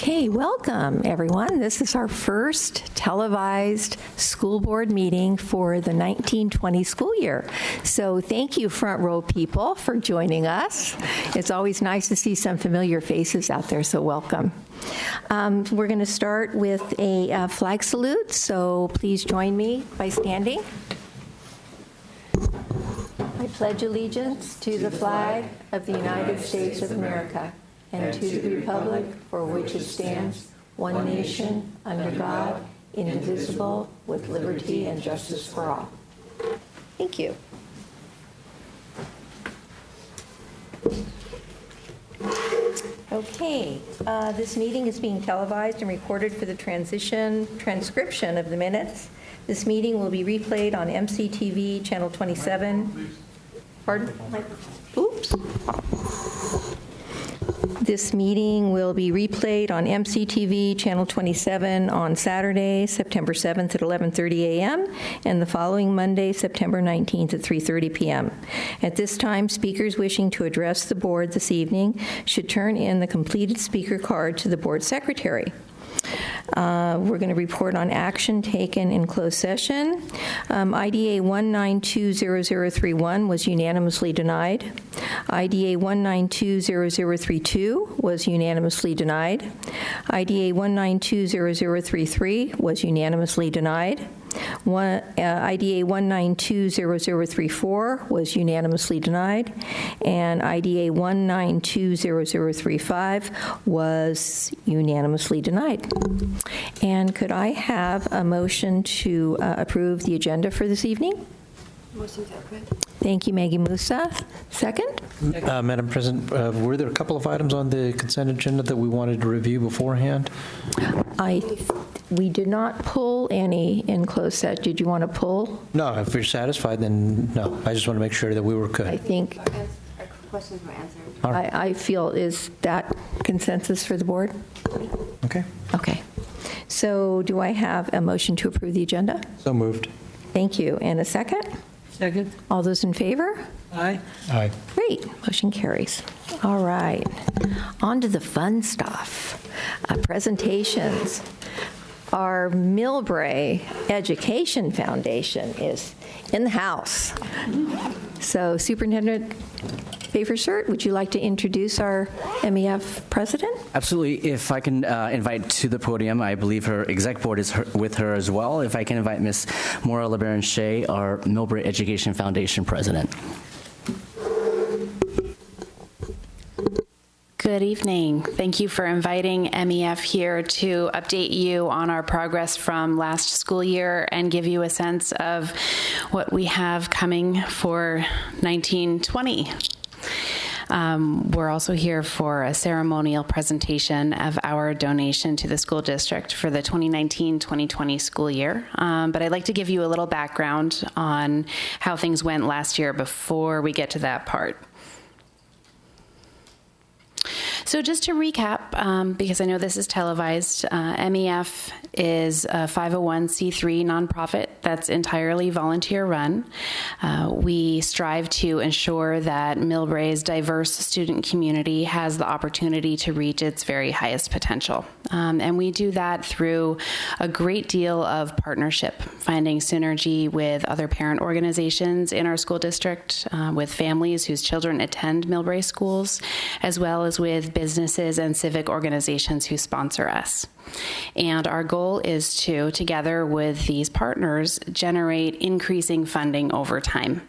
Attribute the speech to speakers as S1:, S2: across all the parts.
S1: Okay, welcome everyone. This is our first televised school board meeting for the 1920 school year. So thank you, front row people, for joining us. It's always nice to see some familiar faces out there, so welcome. We're going to start with a flag salute, so please join me by standing. I pledge allegiance to the flag of the United States of America and to the republic for which it stands, one nation, under God, indivisible, with liberty and justice for all. Thank you. Okay, this meeting is being televised and recorded for the transcription of the minutes. This meeting will be replayed on MCTV Channel 27. Pardon? Oops. This meeting will be replayed on MCTV Channel 27 on Saturday, September 7th at 11:30 a.m. and the following Monday, September 19th at 3:30 p.m. At this time, speakers wishing to address the board this evening should turn in the completed speaker card to the board secretary. We're going to report on action taken in closed session. IDA 1920031 was unanimously denied. IDA 1920032 was unanimously denied. IDA 1920033 was unanimously denied. IDA 1920034 was unanimously denied, and IDA 1920035 was unanimously denied. And could I have a motion to approve the agenda for this evening?
S2: Motion to approve.
S1: Thank you, Maggie Musa. Second?
S3: Madam President, were there a couple of items on the consent agenda that we wanted to review beforehand?
S1: We did not pull any in closed session. Did you want to pull?
S3: No, if you're satisfied, then no. I just want to make sure that we were good.
S1: I think
S2: Our questions were answered.
S1: I feel, is that consensus for the board?
S3: Okay.
S1: Okay. So do I have a motion to approve the agenda?
S3: So moved.
S1: Thank you. And a second?
S4: Second.
S1: All those in favor?
S4: Aye.
S3: Aye.
S1: Great. Motion carries. All right. On to the fun stuff. Presentations. Our Millbrae Education Foundation is in the house. So Superintendent Faversert, would you like to introduce our MEF president?
S5: Absolutely. If I can invite to the podium, I believe her exec board is with her as well. If I can invite Ms. Maura LeBaron-Shea, our Millbrae Education Foundation president.
S6: Good evening. Thank you for inviting MEF here to update you on our progress from last school year and give you a sense of what we have coming for 1920. We're also here for a ceremonial presentation of our donation to the school district for the 2019-2020 school year. But I'd like to give you a little background on how things went last year before we get to that part. So just to recap, because I know this is televised, MEF is a 501c3 nonprofit that's entirely volunteer run. We strive to ensure that Millbrae's diverse student community has the opportunity to reach its very highest potential. And we do that through a great deal of partnership, finding synergy with other parent organizations in our school district, with families whose children attend Millbrae schools, as well as with businesses and civic organizations who sponsor us. And our goal is to, together with these partners, generate increasing funding over time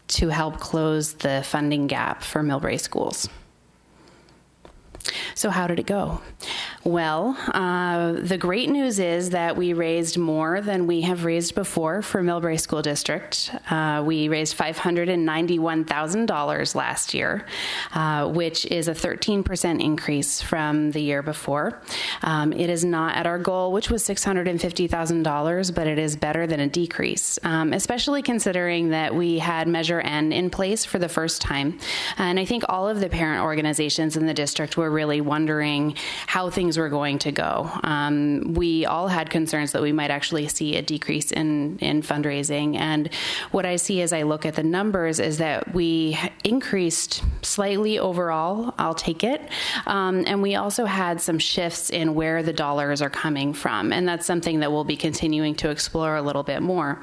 S6: to help close the funding gap for Millbrae schools. So how did it go? Well, the great news is that we raised more than we have raised before for Millbrae School District. We raised $591,000 last year, which is a 13% increase from the year before. It is not at our goal, which was $650,000, but it is better than a decrease, especially considering that we had Measure N in place for the first time. And I think all of the parent organizations in the district were really wondering how things things were going to go. We all had concerns that we might actually see a decrease in fundraising. And what I see as I look at the numbers is that we increased slightly overall. I'll take it. And we also had some shifts in where the dollars are coming from. And that's something that we'll be continuing to explore a little bit more.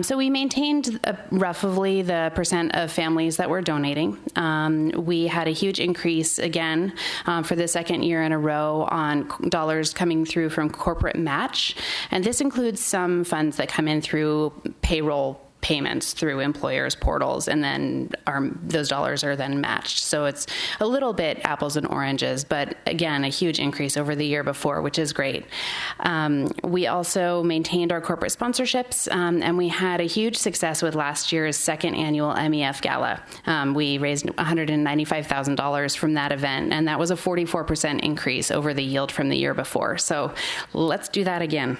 S6: So we maintained roughly the percent of families that were donating. We had a huge increase again for the second year in a row on dollars coming through from corporate match. And this includes some funds that come in through payroll payments through employers' portals, and then those dollars are then matched. So it's a little bit apples and oranges, but again, a huge increase over the year before, which is great. We also maintained our corporate sponsorships, and we had a huge success with last year's second annual MEF Gala. We raised $195,000 from that event, and that was a 44% increase over the yield from the year before. So let's do that again.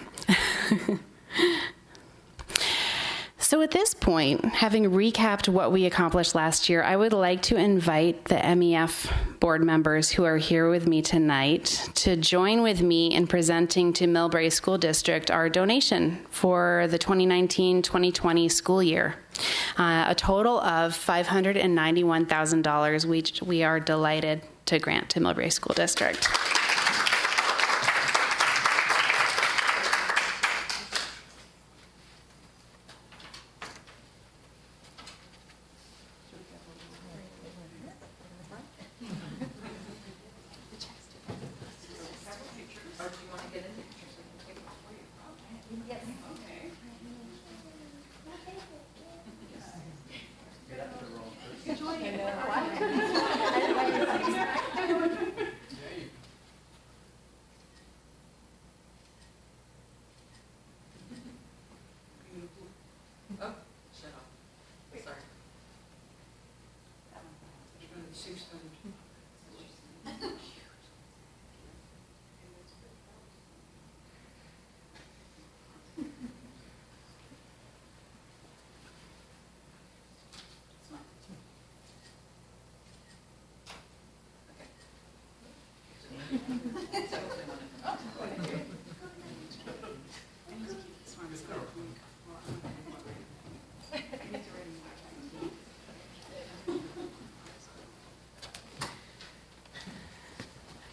S6: So at this point, having recapped what we accomplished last year, I would like to invite the MEF board members who are here with me tonight to join with me in presenting to Millbrae School District our donation for the 2019-2020 school year. A total of $591,000, which we are delighted to grant to Millbrae School District.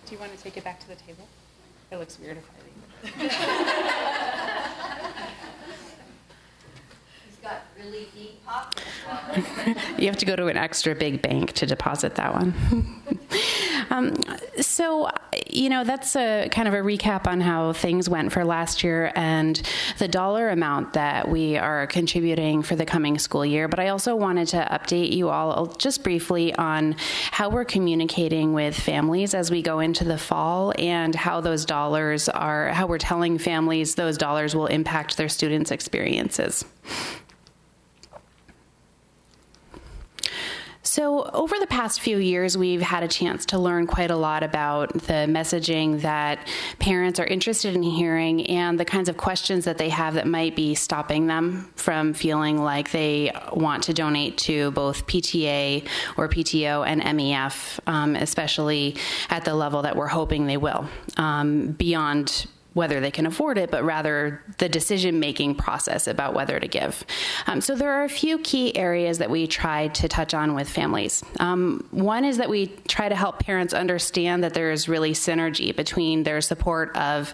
S4: Do you want to take it back to the table? It looks weird if I leave it.
S2: He's got really deep pockets.
S6: You have to go to an extra big bank to deposit that one. So, that's a kind of a recap on how things went for last year and the dollar amount that we are contributing for the coming school year. But I also wanted to update you all just briefly on how we're communicating with families as we go into the fall and how those dollars how we're telling families those dollars will impact their students' experiences. So over the past few years, we've had a chance to learn quite a lot about the messaging that parents are interested in hearing and the kinds of questions that they have that might be stopping them from feeling like they want to donate to both PTA or PTO and MEF, especially at the level that we're hoping they will, beyond whether they can afford it, but rather the decision-making process about whether to give. So there are a few key areas that we try to touch on with families. One is that we try to help parents understand that there is really synergy between their support of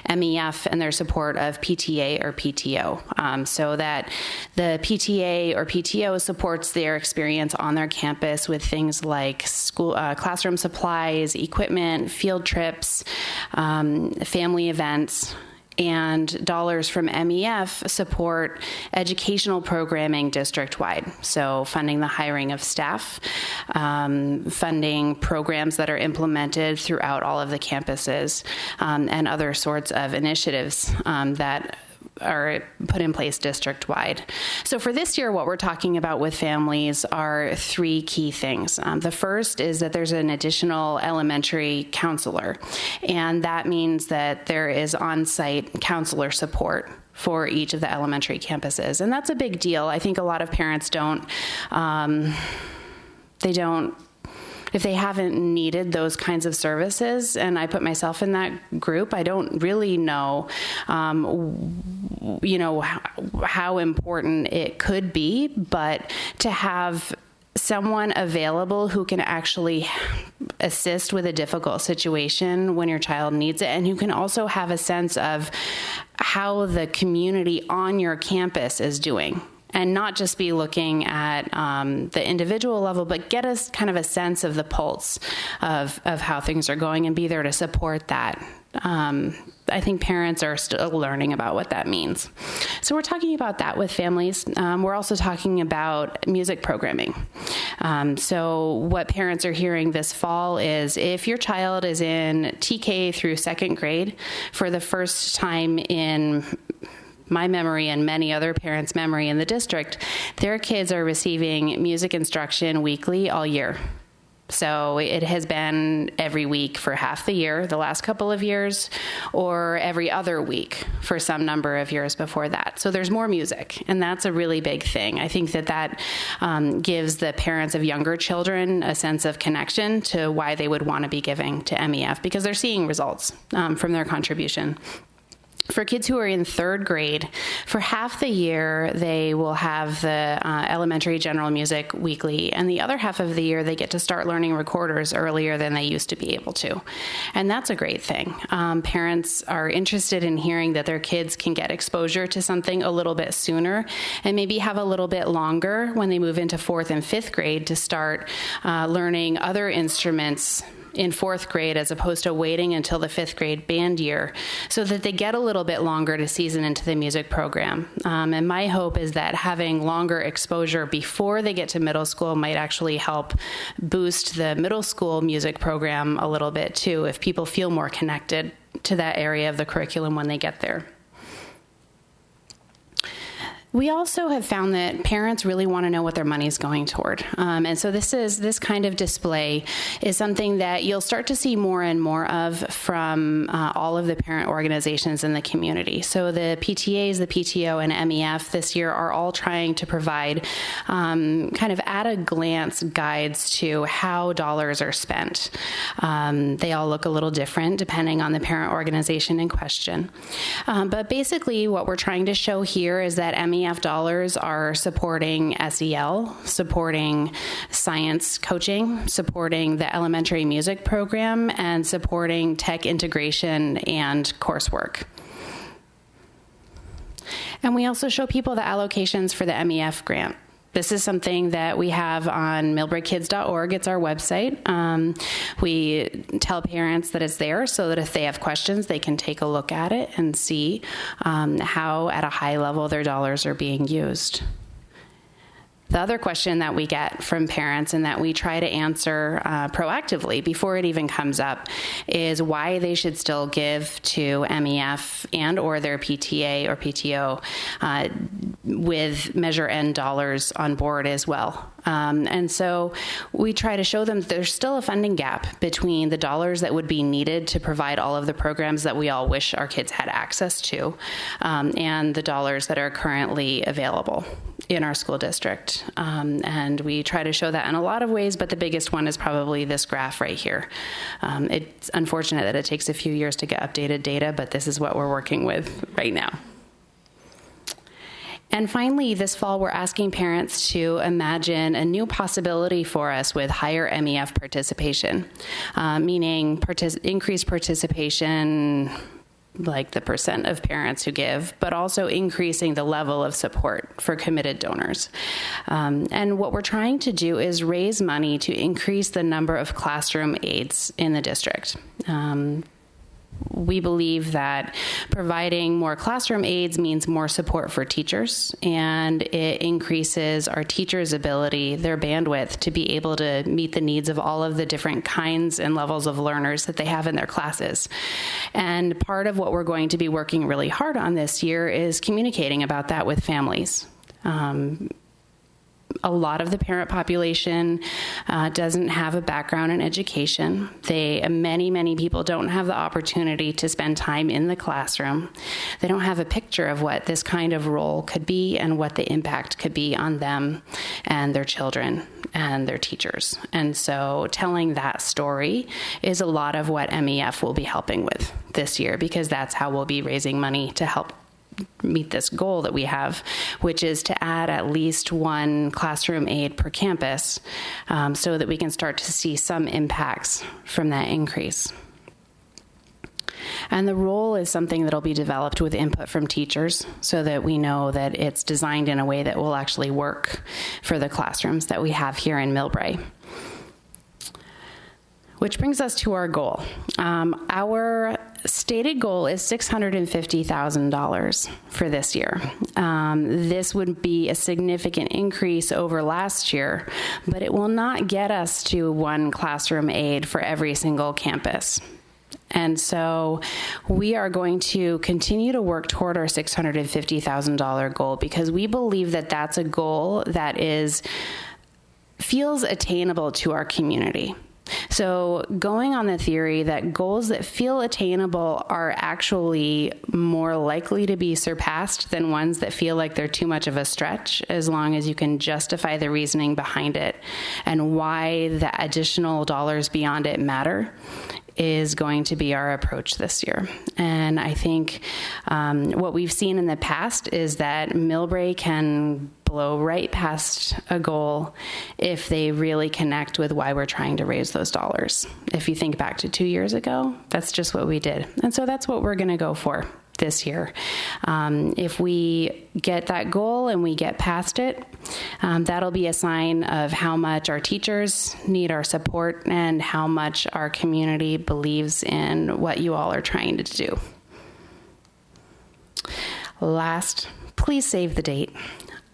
S6: MEF and their support of PTA or PTO, so that the PTA or PTO supports their experience on their campus with things like school, classroom supplies, equipment, field trips, family events, and dollars from MEF support educational programming district-wide. So funding the hiring of staff, funding programs that are implemented throughout all of the campuses, and other sorts of initiatives that are put in place district-wide. So for this year, what we're talking about with families are three key things. The first is that there's an additional elementary counselor, and that means that there is on-site counselor support for each of the elementary campuses. And that's a big deal. I think a lot of parents don't if they haven't needed those kinds of services, and I put myself in that group, I don't really know, how important it could be, but to have someone available who can actually assist with a difficult situation when your child needs it, and who can also have a sense of how the community on your campus is doing, and not just be looking at the individual level, but get us kind of a sense of the pulse of how things are going and be there to support that. I think parents are still learning about what that means. So we're talking about that with families. We're also talking about music programming. So what parents are hearing this fall is if your child is in TK through second grade for the first time in my memory and many other parents' memory in the district, their kids are receiving music instruction weekly all year. So it has been every week for half the year, the last couple of years, or every other week for some number of years before that. So there's more music, and that's a really big thing. I think that gives the parents of younger children a sense of connection to why they would want to be giving to MEF, because they're seeing results from their contribution. For kids who are in third grade, for half the year, they will have the elementary general music weekly, and the other half of the year, they get to start learning recorders earlier than they used to be able to. And that's a great thing. Parents are interested in hearing that their kids can get exposure to something a little bit sooner, and maybe have a little bit longer when they move into fourth and fifth grade to start learning other instruments in fourth grade, as opposed to waiting until the fifth grade band year, so that they get a little bit longer to season into the music program. And my hope is that having longer exposure before they get to middle school might actually help boost the middle school music program a little bit too, if people feel more connected to that area of the curriculum when they get there. We also have found that parents really want to know what their money is going toward. And so this kind of display is something that you'll start to see more and more of from all of the parent organizations in the community. So the PTAs, the PTO, and MEF this year are all trying to provide kind of at-a-glance guides to how dollars are spent. They all look a little different depending on the parent organization in question. But basically what we're trying to show here is that MEF dollars are supporting SEL, supporting science coaching, supporting the elementary music program, and supporting tech integration and coursework. And we also show people the allocations for the MEF grant. This is something that we have on millbraekids.org. It's our website. We tell parents that it's there so that if they have questions, they can take a look at it and see how, at a high level, their dollars are being used. The other question that we get from parents and that we try to answer proactively before it even comes up is why they should still give to MEF and or their PTA or PTO with Measure N dollars on board as well. And so we try to show them that there's still a funding gap between the dollars that would be needed to provide all of the programs that we all wish our kids had access to, and the dollars that are currently available in our school district. And we try to show that in a lot of ways, but the biggest one is probably this graph right here. It's unfortunate that it takes a few years to get updated data, but this is what we're working with right now. And finally, this fall, we're asking parents to imagine a new possibility for us with higher MEF participation, meaning increased participation, like the percent of parents who give, but also increasing the level of support for committed donors. And what we're trying to do is raise money to increase the number of classroom aides in the district. We believe that providing more classroom aides means more support for teachers, and it increases our teachers' ability, their bandwidth, to be able to meet the needs of all of the different kinds and levels of learners that they have in their classes. And part of what we're going to be working really hard on this year is communicating about that with families. A lot of the parent population doesn't have a background in education. Many people don't have the opportunity to spend time in the classroom. They don't have a picture of what this kind of role could be and what the impact could be on them and their children and their teachers. And so telling that story is a lot of what MEF will be helping with this year, because that's how we'll be raising money to help meet this goal that we have, which is to add at least one classroom aide per campus, so that we can start to see some impacts from that increase. And the role is something that will be developed with input from teachers so that we know that it's designed in a way that will actually work for the classrooms that we have here in Millbrae. Which brings us to our goal. Our stated goal is $650,000 for this year. This would be a significant increase over last year, but it will not get us to one classroom aide for every single campus. And so we are going to continue to work toward our $650,000 goal, because we believe that that's a goal that feels attainable to our community. So going on the theory that goals that feel attainable are actually more likely to be surpassed than ones that feel like they're too much of a stretch, as long as you can justify the reasoning behind it and why the additional dollars beyond it matter, is going to be our approach this year. And I think what we've seen in the past is that Millbrae can blow right past a goal if they really connect with why we're trying to raise those dollars. If you think back to 2 years ago, that's just what we did. And so that's what we're going to go for this year. If we get that goal and we get past it, that'll be a sign of how much our teachers need our support and how much our community believes in what you all are trying to do. Last, please save the date.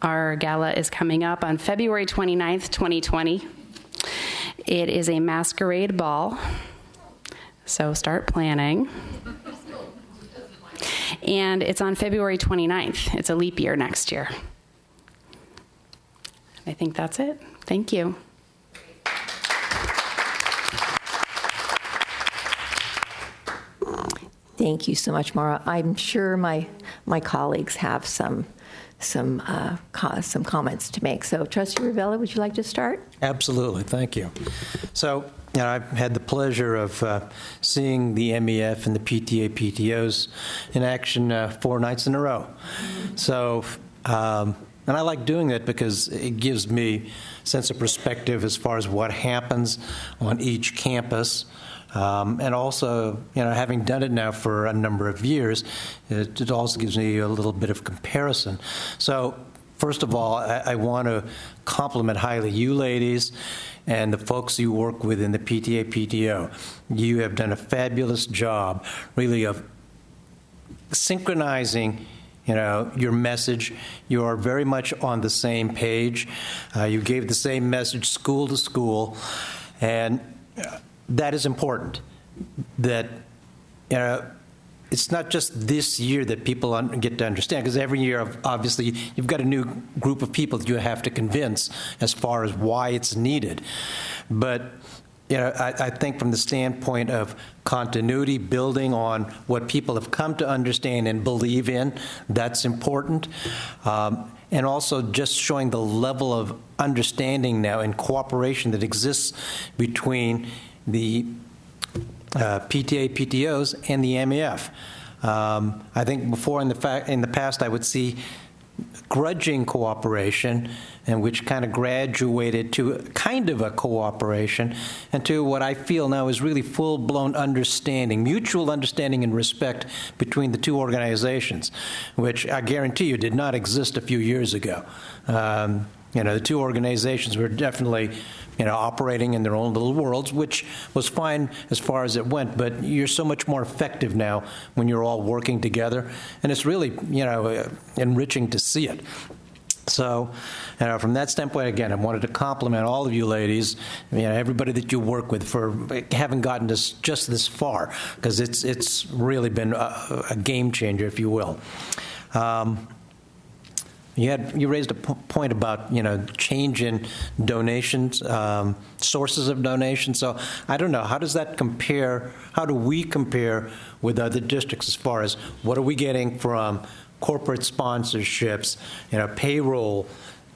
S6: Our gala is coming up on February 29th, 2020. It is a masquerade ball, so start planning. And it's on February 29th. It's a leap year next year. I think that's it. Thank you.
S1: Thank you so much, Mara. I'm sure my colleagues have some comments to make. So, Trustee Ravella, would you like to start?
S3: Absolutely, thank you. So, I've had the pleasure of seeing the MEF and the PTA, PTOs in action 4 nights in a row. So, and I like doing that because it gives me a sense of perspective as far as what happens on each campus. And also, having done it now for a number of years, it also gives me a little bit of comparison. So, first of all, I want to compliment highly you ladies and the folks you work with in the PTA, PTO. You have done a fabulous job, really, of synchronizing your message. You are very much on the same page. You gave the same message school to school, and that is important. That it's not just this year that people get to understand, because every year, obviously, you've got a new group of people that you have to convince as far as why it's needed. But I think from the standpoint of continuity, building on what people have come to understand and believe in, that's important. And also just showing the level of understanding now and cooperation that exists between the PTA, PTOs, and the MEF. I think before in the past I would see grudging cooperation, and which kind of graduated to kind of a cooperation, and to what I feel now is really full-blown understanding, mutual understanding and respect between the two organizations, which I guarantee you did not exist a few years ago. The two organizations were definitely operating in their own little worlds, which was fine as far as it went, but you're so much more effective now when you're all working together, and it's really, enriching to see it. So, from that standpoint, again, I wanted to compliment all of you ladies, everybody that you work with for having gotten us just this far, because it's really been a game changer, if you will. You raised a point about, change in donations, sources of donations. So I don't know, how does that compare? How do we compare with other districts as far as what are we getting from corporate sponsorships, payroll,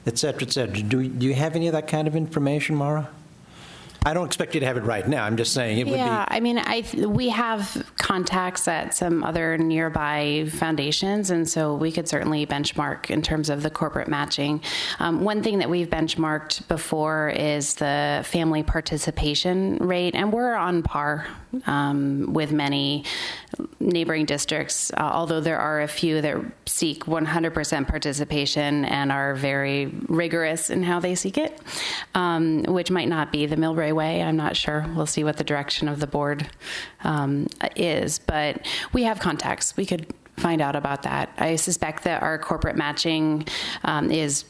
S3: et cetera, et cetera? Do you have any of that kind of information, Mara? I don't expect you to have it right now. I'm just saying it would be.
S6: Yeah, I mean, we have contacts at some other nearby foundations, and so we could certainly benchmark in terms of the corporate matching. One thing that we've benchmarked before is the family participation rate, and we're on par with many neighboring districts, although there are a few that seek 100% participation and are very rigorous in how they seek it, which might not be the Millbrae way. I'm not sure. We'll see what the direction of the board is, but we have contacts. We could find out about that. I suspect that our corporate matching is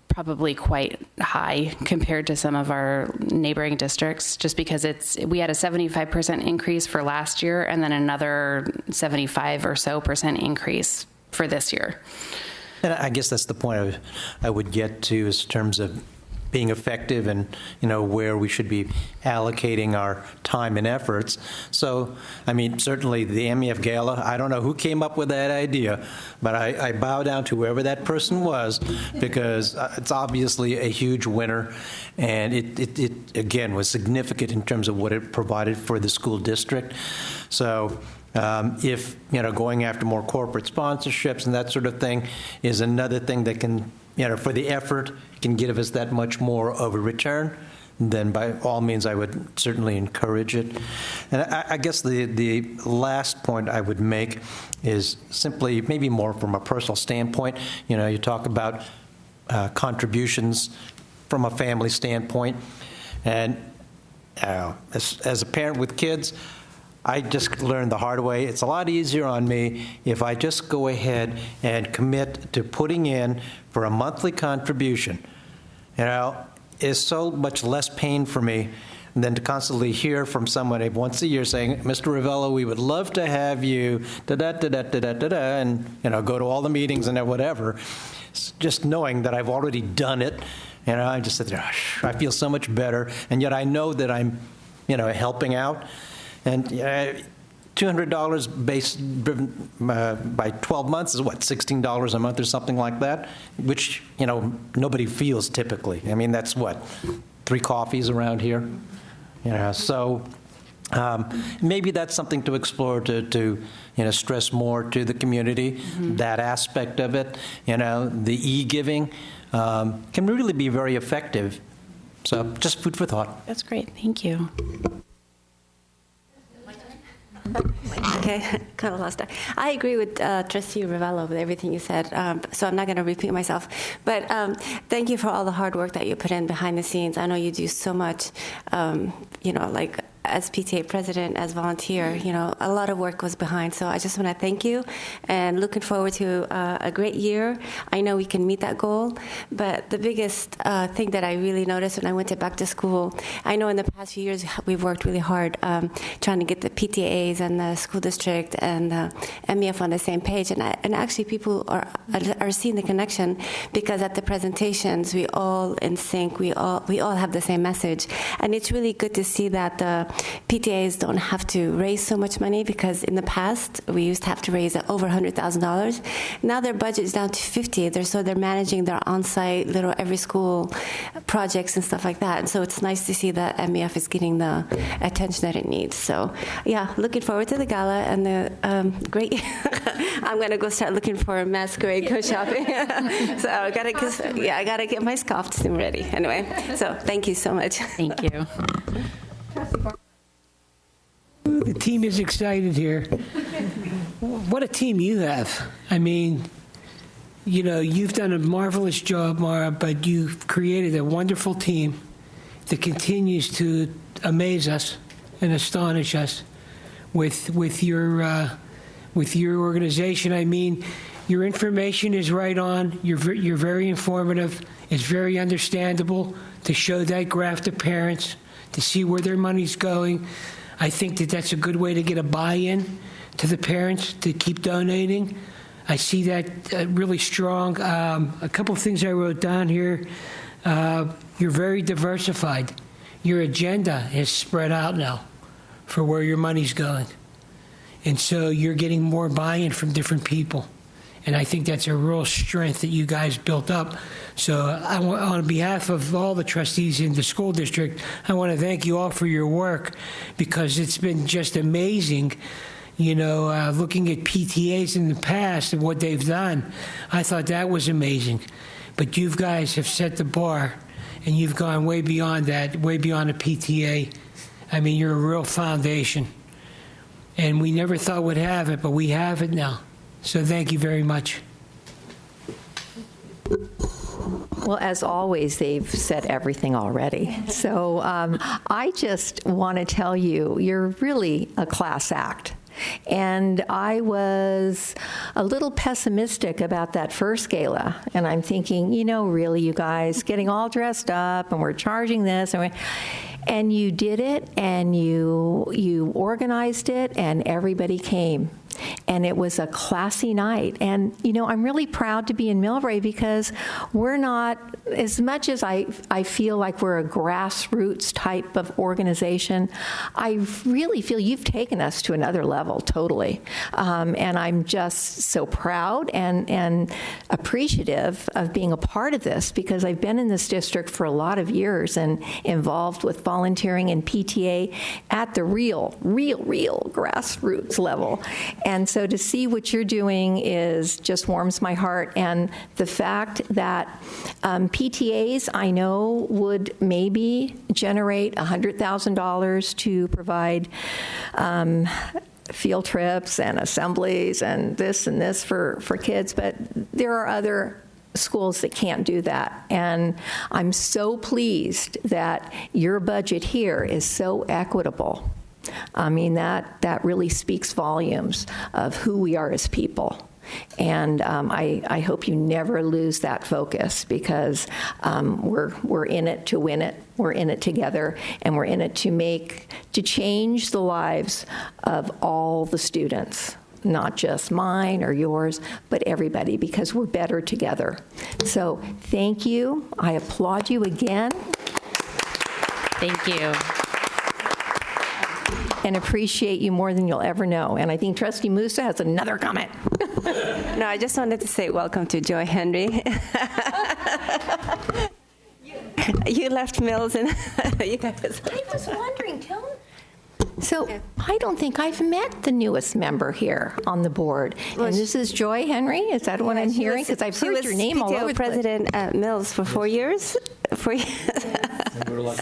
S6: probably quite high compared to some of our neighboring districts, just because we had a 75% increase for last year and then another 75 or so % increase for this year.
S3: And I guess that's the point I would get to, is in terms of being effective and, where we should be allocating our time and efforts. So, I mean, certainly the MEF Gala, I don't know who came up with that idea, but I bow down to whoever that person was, because it's obviously a huge winner, and it again, was significant in terms of what it provided for the school district. So, if, going after more corporate sponsorships and that sort of thing is another thing that can, for the effort, can give us that much more of a return, then by all means I would certainly encourage it. And I guess the last point I would make is simply maybe more from a personal standpoint. You talk about contributions from a family standpoint, and as a parent with kids, I just learned the hard way. It's a lot easier on me if I just go ahead and commit to putting in for a monthly contribution. It's so much less pain for me than to constantly hear from someone once a year saying, Mr. Ravello, we would love to have you, da-da-da-da-da-da-da, and, go to all the meetings and whatever. Just knowing that I've already done it, I just said, I feel so much better, and yet I know that I'm, helping out. And $200 driven by 12 months is what, $16 a month or something like that, which, nobody feels typically. I mean, that's what, 3 coffees around here? So maybe that's something to explore, to stress more to the community, that aspect of it. The e-giving can really be very effective. So just food for thought.
S6: That's great. Thank you.
S7: Okay, kind of lost it. I agree with Trustee Ravello with everything you said, so I'm not going to repeat myself. But thank you for all the hard work that you put in behind the scenes. I know you do so much, like as PTA president, as volunteer, a lot of work goes behind. So I just want to thank you, and looking forward to a great year. I know we can meet that goal, but the biggest thing that I really noticed when I went back to school, I know in the past few years we've worked really hard trying to get the PTAs and the school district and MEF on the same page, and actually people are seeing the connection, because at the presentations we all in sync, we all have the same message, and it's really good to see that the PTAs don't have to raise so much money, because in the past we used to have to raise over $100,000. Now their budget is down to $50,000. So they're managing their on-site little every school projects and stuff like that. And so it's nice to see that MEF is getting the attention that it needs. So yeah, looking forward to the gala and the great. I'm gonna go start looking for a masquerade go shopping. So I gotta get my costume ready anyway. So thank you so much.
S6: Thank you.
S8: The team is excited here. What a team you have. I mean, you've done a marvelous job, Mara, but you've created a wonderful team that continues to amaze us and astonish us with your organization. I mean, your information is right on. You're very informative. It's very understandable to show that graph to parents, to see where their money's going. I think that that's a good way to get a buy-in to the parents to keep donating. I see that really strong. A couple of things I wrote down here. You're very diversified. Your agenda is spread out now for where your money's going. And so you're getting more buy-in from different people. And I think that's a real strength that you guys built up. So on behalf of all the trustees in the school district, I want to thank you all for your work, because it's been just amazing. Looking at PTAs in the past and what they've done, I thought that was amazing. But you guys have set the bar, and you've gone way beyond that, way beyond a PTA. I mean, you're a real foundation. And we never thought we'd have it, but we have it now. So thank you very much.
S1: Well, as always, they've said everything already. So I just want to tell you, you're really a class act. And I was a little pessimistic about that first gala. And I'm thinking, really, you guys, getting all dressed up, and we're charging this. And you did it, and you organized it, and everybody came. And it was a classy night. And, I'm really proud to be in Millbrae, because we're not, as much as I feel like we're a grassroots type of organization, I really feel you've taken us to another level, totally. And I'm just so proud and appreciative of being a part of this, because I've been in this district for a lot of years and involved with volunteering and PTA at the real grassroots level. And so to see what you're doing just warms my heart. And the fact that PTAs, I know, would maybe generate $100,000 to provide field trips and assemblies and this for kids, but there are other schools that can't do that. And I'm so pleased that your budget here is so equitable. I mean, that really speaks volumes of who we are as people. And I hope you never lose that focus, because we're in it to win it. We're in it together, and we're in it to change the lives of all the students, not just mine or yours, but everybody, because we're better together. So thank you. I applaud you again.
S6: Thank you.
S1: And appreciate you more than you'll ever know. And I think Trustee Musa has another comment.
S7: No, I just wanted to say welcome to Joy Henry. You left Mills, and you guys.
S1: I was wondering, So I don't think I've met the newest member here on the board. And this is Joy Henry? Is that what I'm hearing? Because I've heard your name all over the place.
S7: President at Mills for 4 years.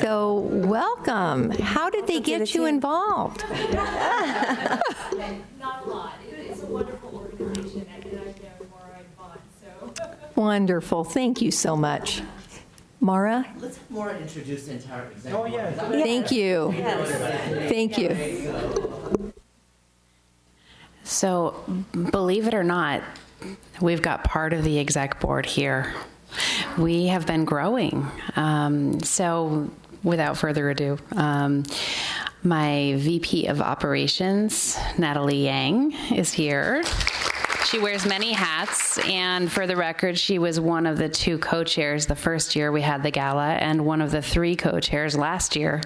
S1: So welcome. How did they get you involved?
S2: Not a lot. It's a wonderful organization, and I've known Maura and Vaughn, so.
S1: Wonderful. Thank you so much. Mara?
S5: Let's have Maura introduce the entire executive board.
S1: Thank you. Thank you.
S6: So, believe it or not, we've got part of the exec board here. We have been growing. So, without further ado, my VP of Operations, Natalie Yang, is here. She wears many hats, and for the record, she was one of the 2 co-chairs the first year we had the gala, and one of the 3 co-chairs last year,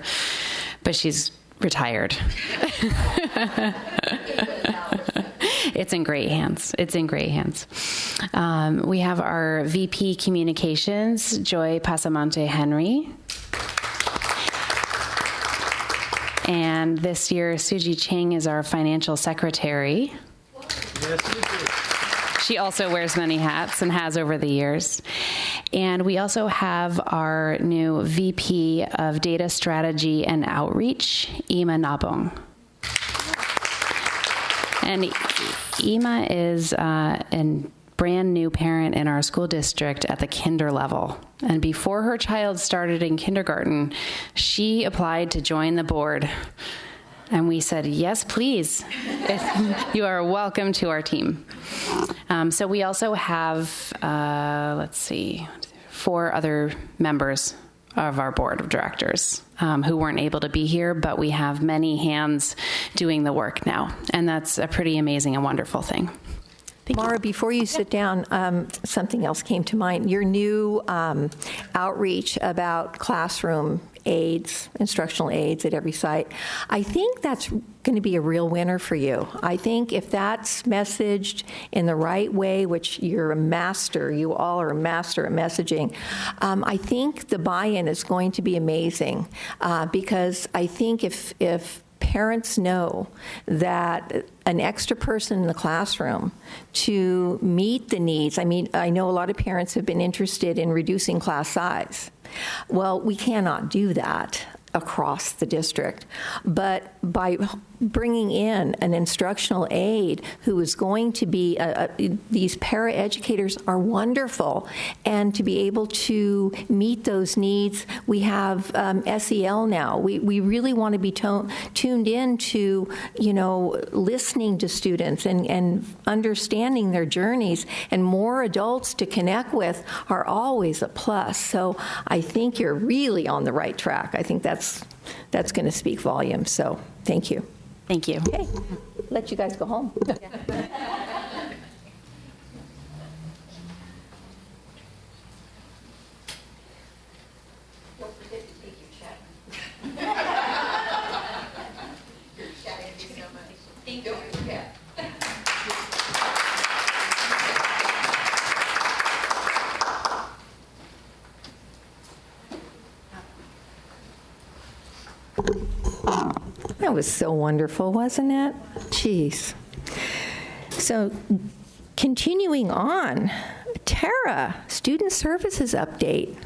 S6: but she's retired. It's in great hands. It's in great hands. We have our VP Communications, Joy Pasamonte Henry. And this year, Suji Ching is our financial secretary. She also wears many hats and has over the years. And we also have our new VP of Data Strategy and Outreach, Ima Nabong. And Ima is a brand new parent in our school district at the kinder level. And before her child started in kindergarten, she applied to join the board. And we said, yes, please. You are welcome to our team. So we also have, 4 other members of our board of directors who weren't able to be here, but we have many hands doing the work now. And that's a pretty amazing and wonderful thing.
S1: Mara, before you sit down, something else came to mind. Your new outreach about classroom aids, instructional aids at every site. I think that's going to be a real winner for you. I think if that's messaged in the right way, which you're a master, you all are a master at messaging, I think the buy-in is going to be amazing because I think if parents know that an extra person in the classroom to meet the needs. I mean, I know a lot of parents have been interested in reducing class size. Well, we cannot do that across the district. But by bringing in an instructional aide who is going to be, these paraeducators are wonderful, and to be able to meet those needs, we have SEL now. We really want to be tuned in to, listening to students and understanding their journeys, and more adults to connect with are always a plus. So I think you're really on the right track. I think that's going to speak volumes. So thank you.
S6: Thank you.
S1: Okay, let you guys go home. Don't forget to take your check. Your check. Thank you so much. Thank you. Don't forget. That was so wonderful, wasn't it? Jeez. So, continuing on, Tara, Student Services update.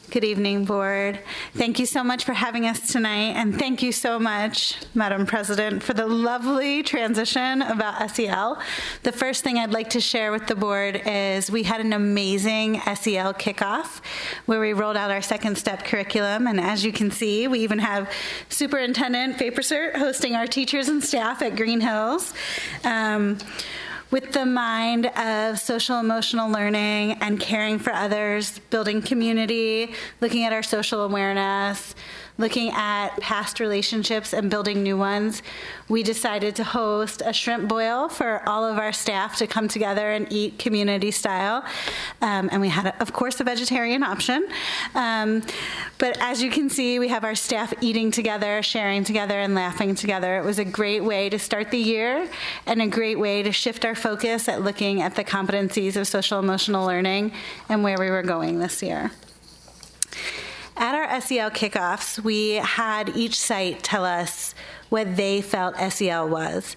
S9: Good evening, Board. Thank you so much for having us tonight, and thank you so much, Madam President, for the lovely transition about SEL. The first thing I'd like to share with the Board is we had an amazing SEL kickoff where we rolled out our second step curriculum, and as you can see, we even have Superintendent Fapersert hosting our teachers and staff at Green Hills. With the mind of social emotional learning and caring for others, building community, looking at our social awareness, looking at past relationships and building new ones, we decided to host a shrimp boil for all of our staff to come together and eat community style. And we had, of course, a vegetarian option. But as you can see, we have our staff eating together, sharing together, and laughing together. It was a great way to start the year and a great way to shift our focus at looking at the competencies of social emotional learning and where we were going this year. At our SEL kickoffs, we had each site tell us what they felt SEL was.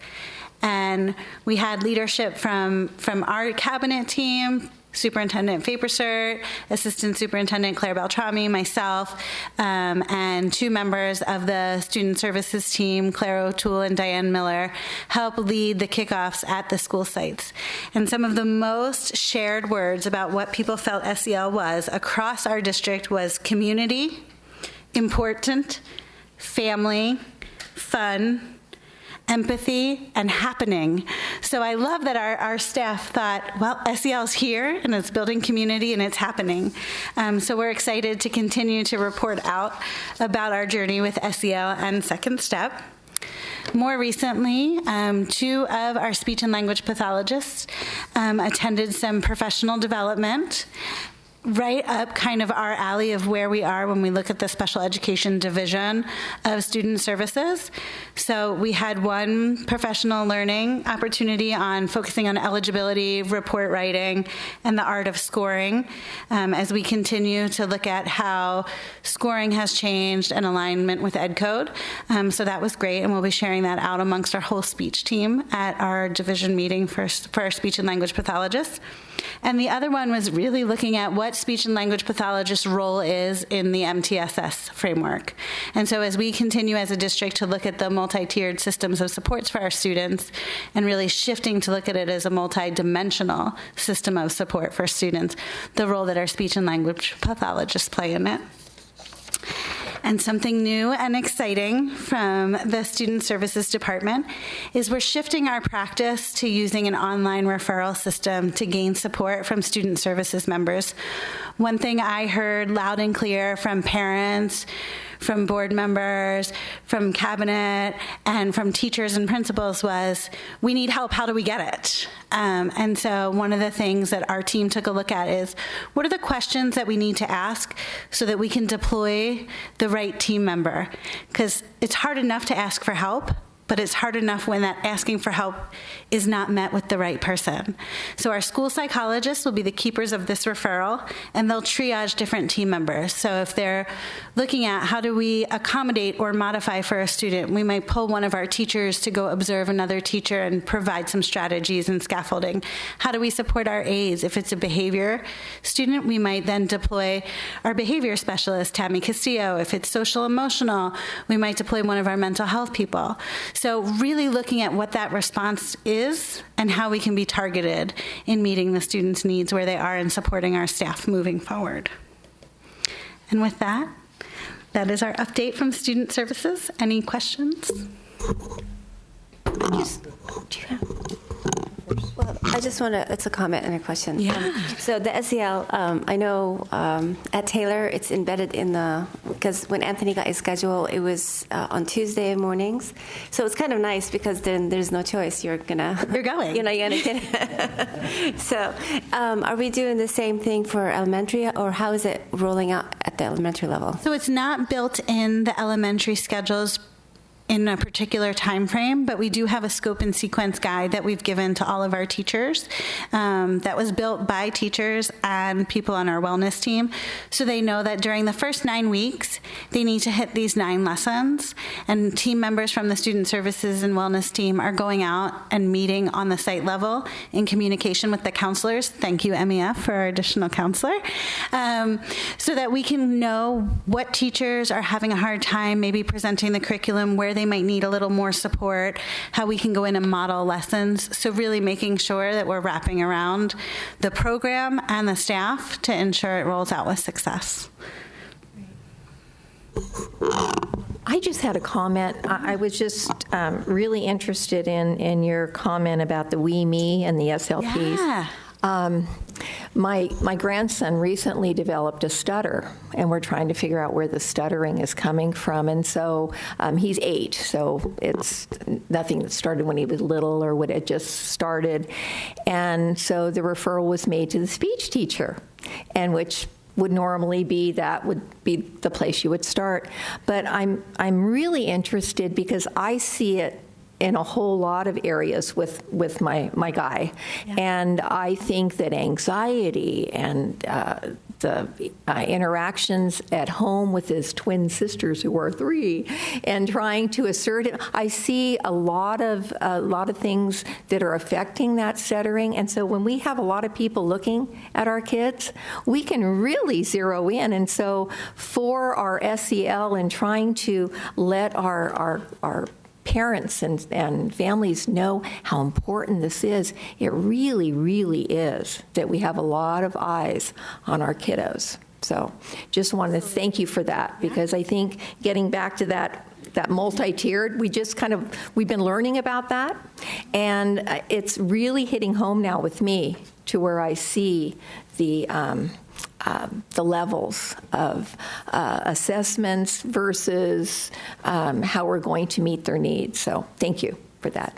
S9: And we had leadership from our cabinet team, Superintendent Fapersert, Assistant Superintendent Claire Beltrami, myself, and two members of the Student Services team, Claire O'Toole and Diane Miller, help lead the kickoffs at the school sites. And some of the most shared words about what people felt SEL was across our district was community, important, family, fun, empathy, and happening. So I love that our staff thought, well, SEL's here, and it's building community, and it's happening. So we're excited to continue to report out about our journey with SEL and Second Step. More recently, two of our speech and language pathologists attended some professional development right up kind of our alley of where we are when we look at the special education division of student services. So we had one professional learning opportunity on focusing on eligibility, report writing, and the art of scoring as we continue to look at how scoring has changed in alignment with Ed Code. So that was great, and we'll be sharing that out amongst our whole speech team at our division meeting for our speech and language pathologists. And the other one was really looking at what speech and language pathologist's role is in the MTSS framework. And so as we continue as a district to look at the multi-tiered systems of supports for our students and really shifting to look at it as a multi-dimensional system of support for students, the role that our speech and language pathologists play in it. And something new and exciting from the Student Services Department is we're shifting our practice to using an online referral system to gain support from student services members. One thing I heard loud and clear from parents, from board members, from cabinet, and from teachers and principals was, we need help, how do we get it? And so one of the things that our team took a look at is, what are the questions that we need to ask so that we can deploy the right team member? Because it's hard enough to ask for help, but it's hard enough when that asking for help is not met with the right person. So our school psychologists will be the keepers of this referral, and they'll triage different team members. So if they're looking at how do we accommodate or modify for a student, we might pull one of our teachers to go observe another teacher and provide some strategies and scaffolding. How do we support our A's? If it's a behavior student, we might then deploy our behavior specialist, Tammy Castillo. If it's social emotional, we might deploy one of our mental health people. So really looking at what that response is and how we can be targeted in meeting the students' needs where they are and supporting our staff moving forward. And with that, that is our update from Student Services. Any questions?
S7: Well, I just want to, it's a comment and a question.
S1: Yeah.
S7: So the SEL, I know at Taylor, it's embedded in because when Anthony got his schedule, it was on Tuesday mornings. So it's kind of nice because then there's no choice. You're going.
S9: You're going to get
S7: it. So are we doing the same thing for elementary, or how is it rolling out at the elementary level?
S9: So it's not built in the elementary schedules in a particular time frame, but we do have a scope and sequence guide that we've given to all of our teachers that was built by teachers and people on our wellness team. So they know that during the first 9 weeks, they need to hit these 9 lessons, and team members from the Student Services and Wellness team are going out and meeting on the site level in communication with the counselors. Thank you, MEF, for our additional counselor. So that we can know what teachers are having a hard time maybe presenting the curriculum, where they might need a little more support, how we can go in and model lessons. So really making sure that we're wrapping around the program and the staff to ensure it rolls out with success.
S1: I just had a comment. I was just really interested in your comment about the We, Me, and the SLPs.
S9: Yeah.
S1: My grandson recently developed a stutter, and we're trying to figure out where the stuttering is coming from. And so he's 8, so it's nothing that started when he was little or what had just started. And so the referral was made to the speech teacher, and which would normally be the place you would start. But I'm really interested because I see it in a whole lot of areas with my guy. Yeah. And I think that anxiety and the interactions at home with his twin sisters who are 3 and trying to assert it, I see a lot of things that are affecting that stuttering. And so when we have a lot of people looking at our kids, we can really zero in. And so for our SEL and trying to let our parents and families know how important this is, it really, really is that we have a lot of eyes on our kiddos. So just wanted to thank you for that, because I think getting back to that multi-tiered, we've been learning about that, and it's really hitting home now with me to where I see the levels of assessments versus how we're going to meet their needs. So thank you for that.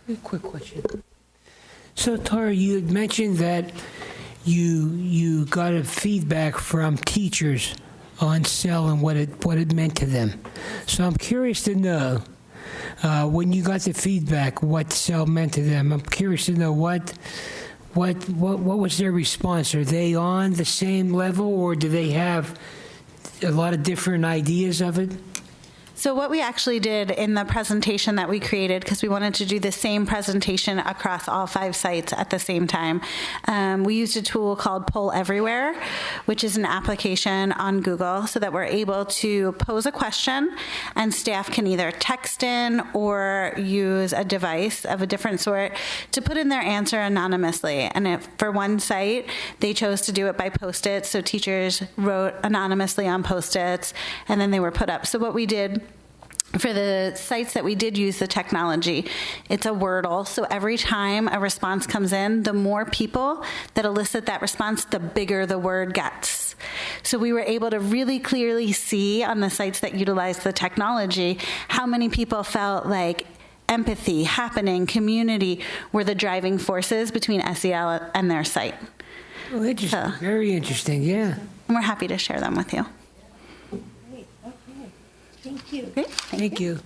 S8: A quick question. So Tara, you had mentioned that you got a feedback from teachers on SEL and what it meant to them. So I'm curious to know, when you got the feedback, what SEL meant to them. I'm curious to know what was their response? Are they on the same level, or do they have a lot of different ideas of it?
S9: So what we actually did in the presentation that we created, because we wanted to do the same presentation across all 5 sites at the same time, we used a tool called Poll Everywhere, which is an application on Google, so that we're able to pose a question and staff can either text in or use a device of a different sort to put in their answer anonymously. And if for one site, they chose to do it by Post-its, so teachers wrote anonymously on Post-its, and then they were put up. So what we did For the sites that we did use the technology, it's a Wordle. So every time a response comes in, the more people that elicit that response, the bigger the word gets. So we were able to really clearly see on the sites that utilized the technology how many people felt like empathy, happening, community were the driving forces between SEL and their site.
S8: Oh, interesting. Very interesting, yeah.
S9: And we're happy to share them with you.
S1: Great. Okay. Thank you.
S9: Great.
S8: Thank you.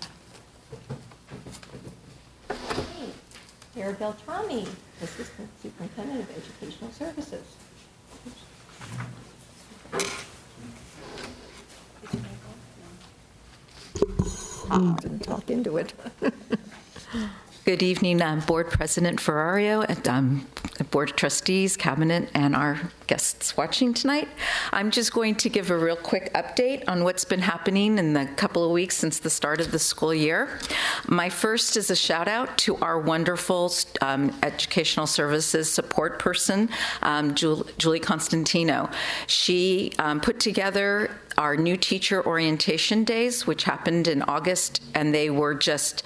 S1: Mayor Beltrami, Assistant Superintendent of Educational Services. Didn't talk into it.
S10: Good evening, Board President Ferrario, and Board of Trustees, Cabinet, and our guests watching tonight. I'm just going to give a real quick update on what's been happening in the couple of weeks since the start of the school year. My first is a shout out to our wonderful educational services support person, Julie Constantino. She put together our new teacher orientation days, which happened in August, and they were just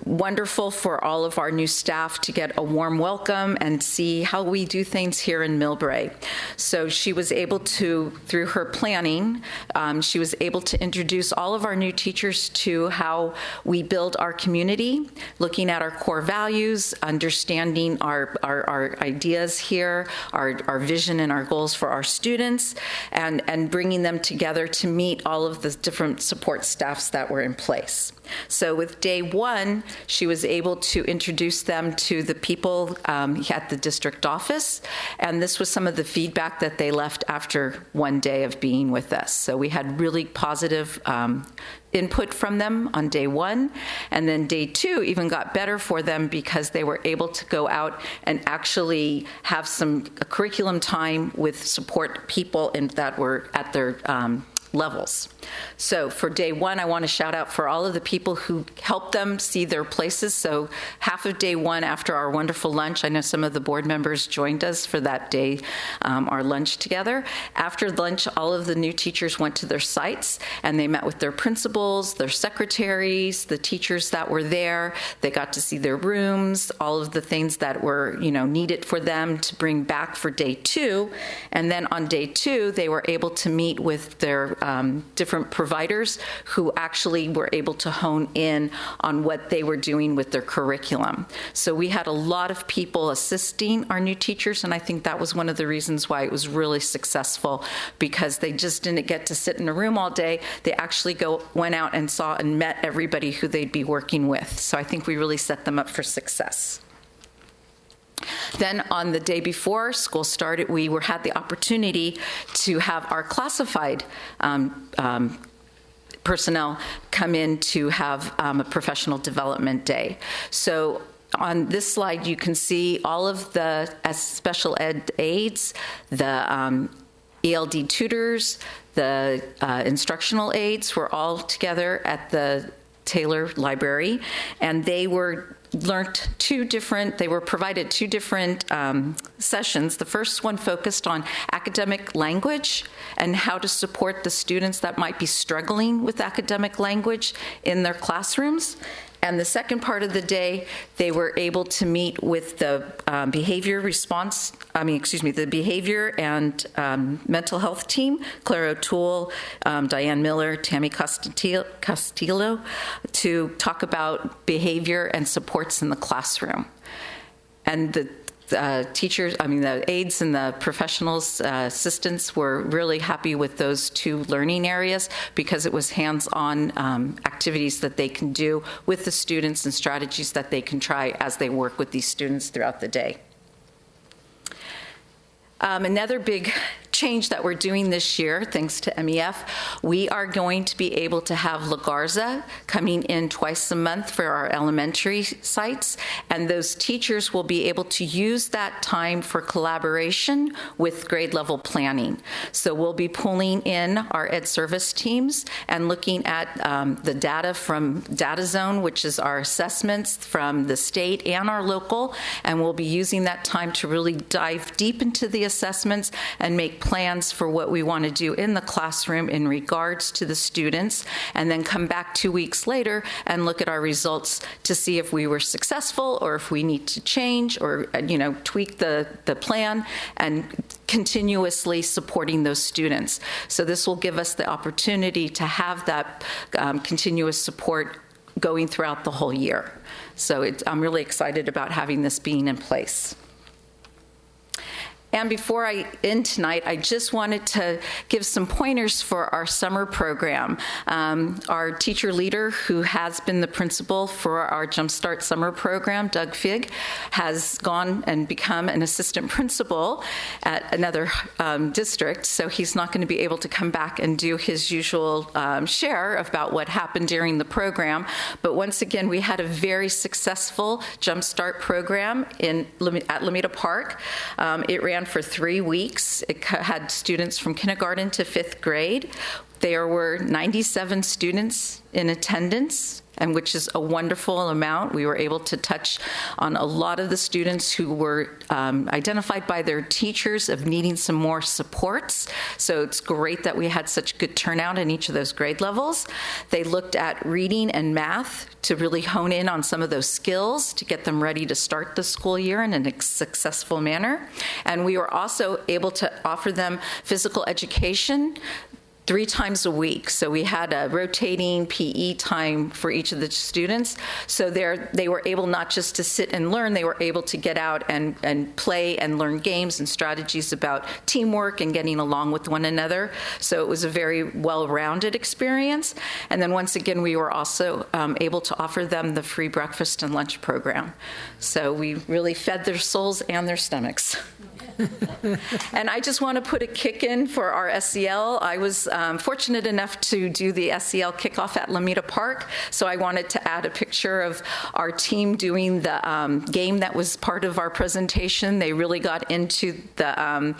S10: wonderful for all of our new staff to get a warm welcome and see how we do things here in Millbrae. So she was able to, through her planning, she was able to introduce all of our new teachers to how we build our community, looking at our core values, understanding our ideas here, our vision and our goals for our students, and bringing them together to meet all of the different support staffs that were in place. So with day one, she was able to introduce them to the people at the district office, and this was some of the feedback that they left after one day of being with us. So we had really positive input from them on day one, and then day two even got better for them because they were able to go out and actually have some curriculum time with support people that were at their levels. So for day one, I want to shout out for all of the people who helped them see their places. So half of day one, after our wonderful lunch, I know some of the board members joined us for that day, our lunch together. After lunch, all of the new teachers went to their sites and they met with their principals, their secretaries, the teachers that were there. They got to see their rooms, all of the things that were, needed for them to bring back for day two. And then on day two, they were able to meet with their different providers who actually were able to hone in on what they were doing with their curriculum. So we had a lot of people assisting our new teachers, and I think that was one of the reasons why it was really successful, because they just didn't get to sit in a room all day. They actually went out and saw and met everybody who they'd be working with. So I think we really set them up for success. Then on the day before school started, we had the opportunity to have our classified personnel come in to have a professional development day. So on this slide, you can see all of the special ed aides, the ELD tutors, the instructional aides were all together at the Taylor Library, and they were provided two different sessions. The first one focused on academic language and how to support the students that might be struggling with academic language in their classrooms. And the second part of the day, they were able to meet with the the behavior and mental health team, Claire O'Toole, Diane Miller, Tammy Castillo, to talk about behavior and supports in the classroom. And the the aides and the professionals, assistants were really happy with those two learning areas because it was hands-on activities that they can do with the students and strategies that they can try as they work with these students throughout the day. Another big change that we're doing this year, thanks to MEF, we are going to be able to have La Garza coming in twice a month for our elementary sites, and those teachers will be able to use that time for collaboration with grade level planning. So we'll be pulling in our ed service teams and looking at the data from Data Zone, which is our assessments from the state and our local, and we'll be using that time to really dive deep into the assessments and make plans for what we want to do in the classroom in regards to the students, and then come back 2 weeks later and look at our results to see if we were successful or if we need to change or, tweak the plan, and continuously supporting those students. So this will give us the opportunity to have that continuous support going throughout the whole year. So I'm really excited about having this being in place. And before I end tonight, I just wanted to give some pointers for our summer program. Our teacher leader, who has been the principal for our Jumpstart summer program, Doug Figg, has gone and become an assistant principal at another district, so he's not going to be able to come back and do his usual share about what happened during the program. But once again, we had a very successful Jumpstart program at Lomita Park. It ran for 3 weeks. It had students from kindergarten to 5th grade. There were 97 students in attendance, and which is a wonderful amount. We were able to touch on a lot of the students who were identified by their teachers of needing some more supports. So it's great that we had such good turnout in each of those grade levels. They looked at reading and math to really hone in on some of those skills to get them ready to start the school year in a successful manner. And we were also able to offer them physical education 3 times a week. So we had a rotating PE time for each of the students. So they were able not just to sit and learn, they were able to get out and play and learn games and strategies about teamwork and getting along with one another. So it was a very well-rounded experience. And then once again, we were also able to offer them the free breakfast and lunch program. So we really fed their souls and their stomachs. And I just want to put a kick in for our SEL. I was fortunate enough to do the SEL kickoff at Lomita Park, so I wanted to add a picture of our team doing the game that was part of our presentation. They really got into the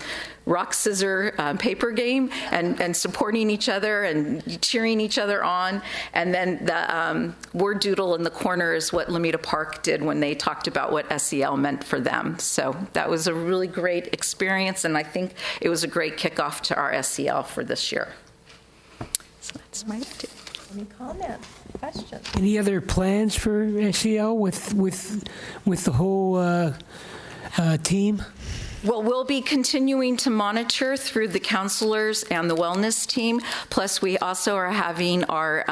S10: rock, scissor, paper game and supporting each other and cheering each other on. And then the word doodle in the corner is what Lomita Park did when they talked about what SEL meant for them. So that was a really great experience, and I think it was a great kickoff to our SEL for this year. So that's my update.
S1: Any comments, questions?
S8: Any other plans for SEL with the whole team?
S10: Well, we'll be continuing to monitor through the counselors and the wellness team. Plus, we also are having our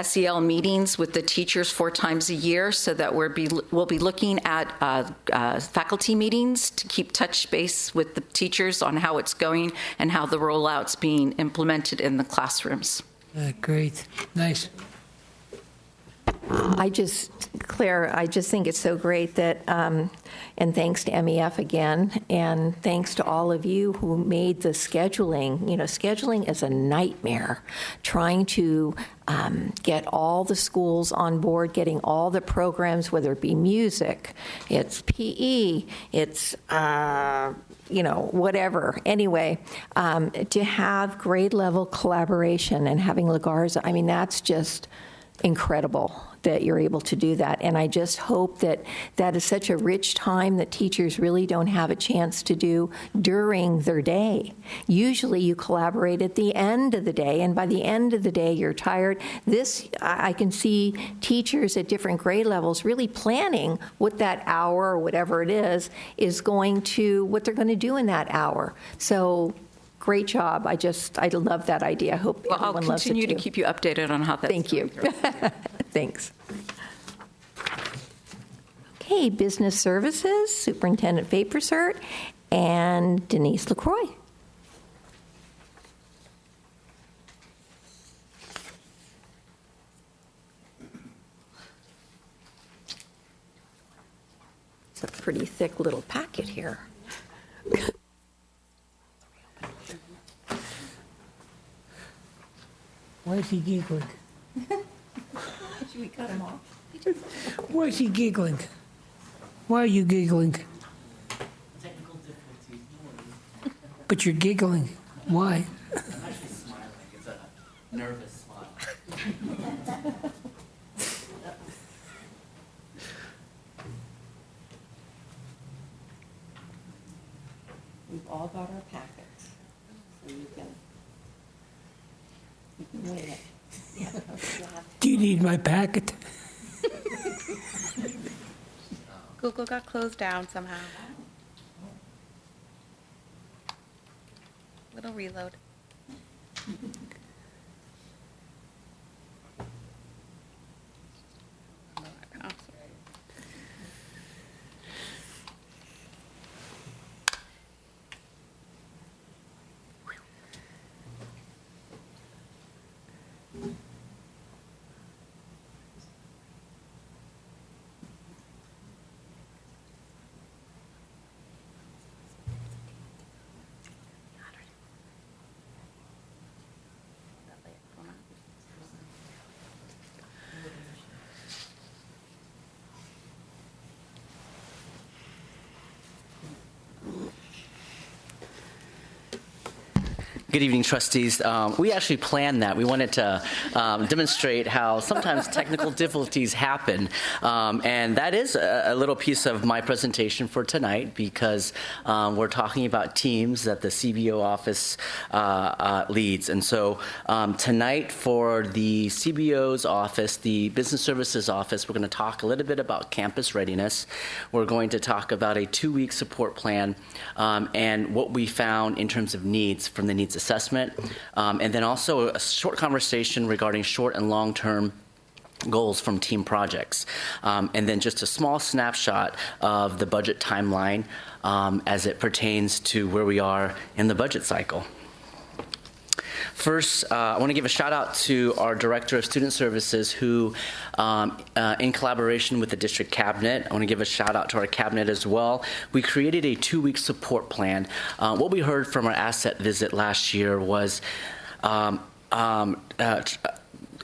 S10: SEL meetings with the teachers 4 times a year, so that we'll be looking at faculty meetings to keep touch base with the teachers on how it's going and how the rollout's being implemented in the classrooms.
S8: Great. Nice.
S1: Claire, I just think it's so great that, and thanks to MEF again, and thanks to all of you who made the scheduling. Scheduling is a nightmare, trying to get all the schools on board, getting all the programs, whether it be music, it's PE, it's whatever. Anyway, to have grade level collaboration and having La Garza, that's just incredible that you're able to do that. And I just hope that that is such a rich time that teachers really don't have a chance to do during their day. Usually you collaborate at the end of the day, and by the end of the day you're tired. I can see teachers at different grade levels really planning what that hour or whatever it is what they're going to do in that hour. So great job. I love that idea. I hope everyone loves it too.
S10: I'll continue to keep you updated on how that's
S1: going. Thank you. Thanks. Okay, Business Services, Superintendent Fapersert, and Denise LaCroix. It's a pretty thick little packet here.
S8: Why is he giggling?
S1: Should we cut him off?
S8: Why is he giggling? Why are you giggling?
S5: Technical difficulties.
S8: But you're giggling. Why?
S5: I'm actually smiling. It's a nervous smile.
S1: We've all got our packets.
S8: Do you need my packet?
S4: Google got closed down somehow. Little reload.
S5: Good evening, trustees. We actually planned that. We wanted to demonstrate how sometimes technical difficulties happen. And that is a little piece of my presentation for tonight, because we're talking about teams that the CBO office leads. And so tonight for the CBO's office, the Business Services office, we're going to talk a little bit about campus readiness. We're going to talk about a 2-week support plan and what we found in terms of needs from the needs assessment, and then also a short conversation regarding short and long-term goals from team projects, and then just a small snapshot of the budget timeline as it pertains to where we are in the budget cycle. First, I want to give a shout out to our Director of Student Services who, in collaboration with the district cabinet, I want to give a shout out to our cabinet as well. We created a 2-week support plan. What we heard from our asset visit last year was,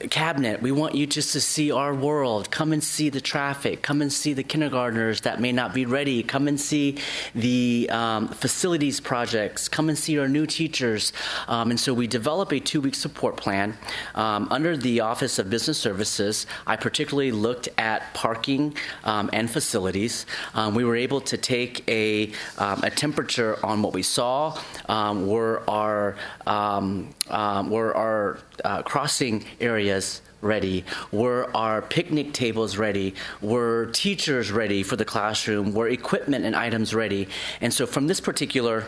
S5: Cabinet, we want you just to see our world. Come and see the traffic. Come and see the kindergartners that may not be ready. Come and see the facilities projects. Come and see our new teachers. And so we developed a 2-week support plan. Under the Office of Business Services, I particularly looked at parking and facilities. We were able to take a temperature on what we saw. Were our crossing areas ready? Were our picnic tables ready? Were teachers ready for the classroom? Were equipment and items ready? And so from this particular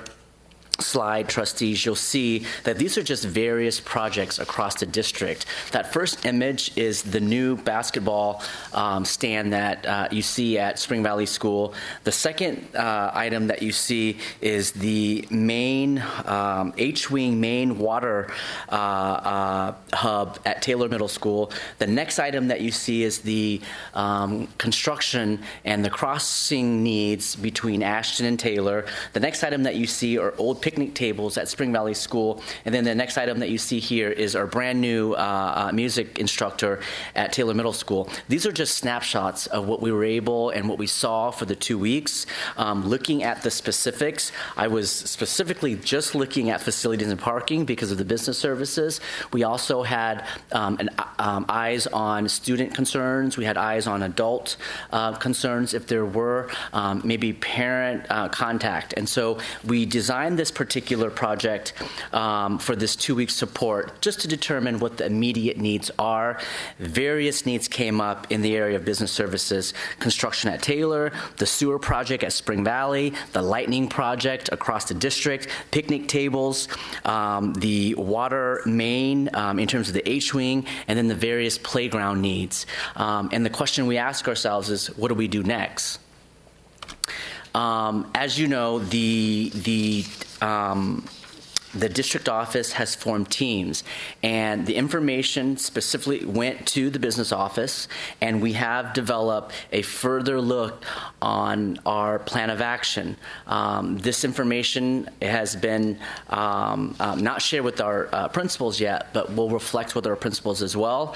S5: slide, trustees, you'll see that these are just various projects across the district. That first image is the new basketball stand that you see at Spring Valley School. The second item that you see is the main H-wing main water hub at Taylor Middle School. The next item that you see is the construction and the crossing needs between Ashton and Taylor. The next item that you see are old picnic tables at Spring Valley School. And then the next item that you see here is our brand new music instructor at Taylor Middle School. These are just snapshots of what we were able and what we saw for the 2 weeks. Looking at the specifics, I was specifically just looking at facilities and parking because of the business services. We also had eyes on student concerns. We had eyes on adult concerns if there were, maybe parent contact. And so we designed this particular project for this 2-week support just to determine what the immediate needs are. Various needs came up in the area of business services: construction at Taylor, the sewer project at Spring Valley, the lightning project across the district, picnic tables, the water main in terms of the H-wing, and then the various playground needs. And the question we ask ourselves is, what do we do next? As you know, the district office has formed teams, and the information specifically went to the business office, and we have developed a further look on our plan of action. This information has been not shared with our principals yet, but will reflect with our principals as well.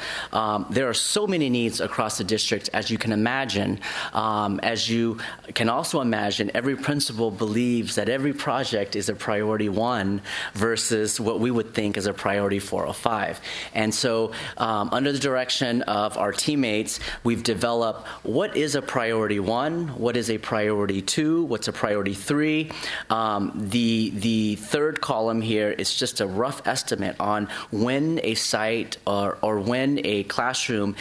S5: There are so many needs across the district, as you can imagine. As you can also imagine, every principal believes that every project is a priority one. versus what we would think is a priority 405. And so under the direction of our teammates, we've developed what is a priority 1, what is a priority 2, what's a priority 3. The third column here is just a rough estimate on when a site or when a classroom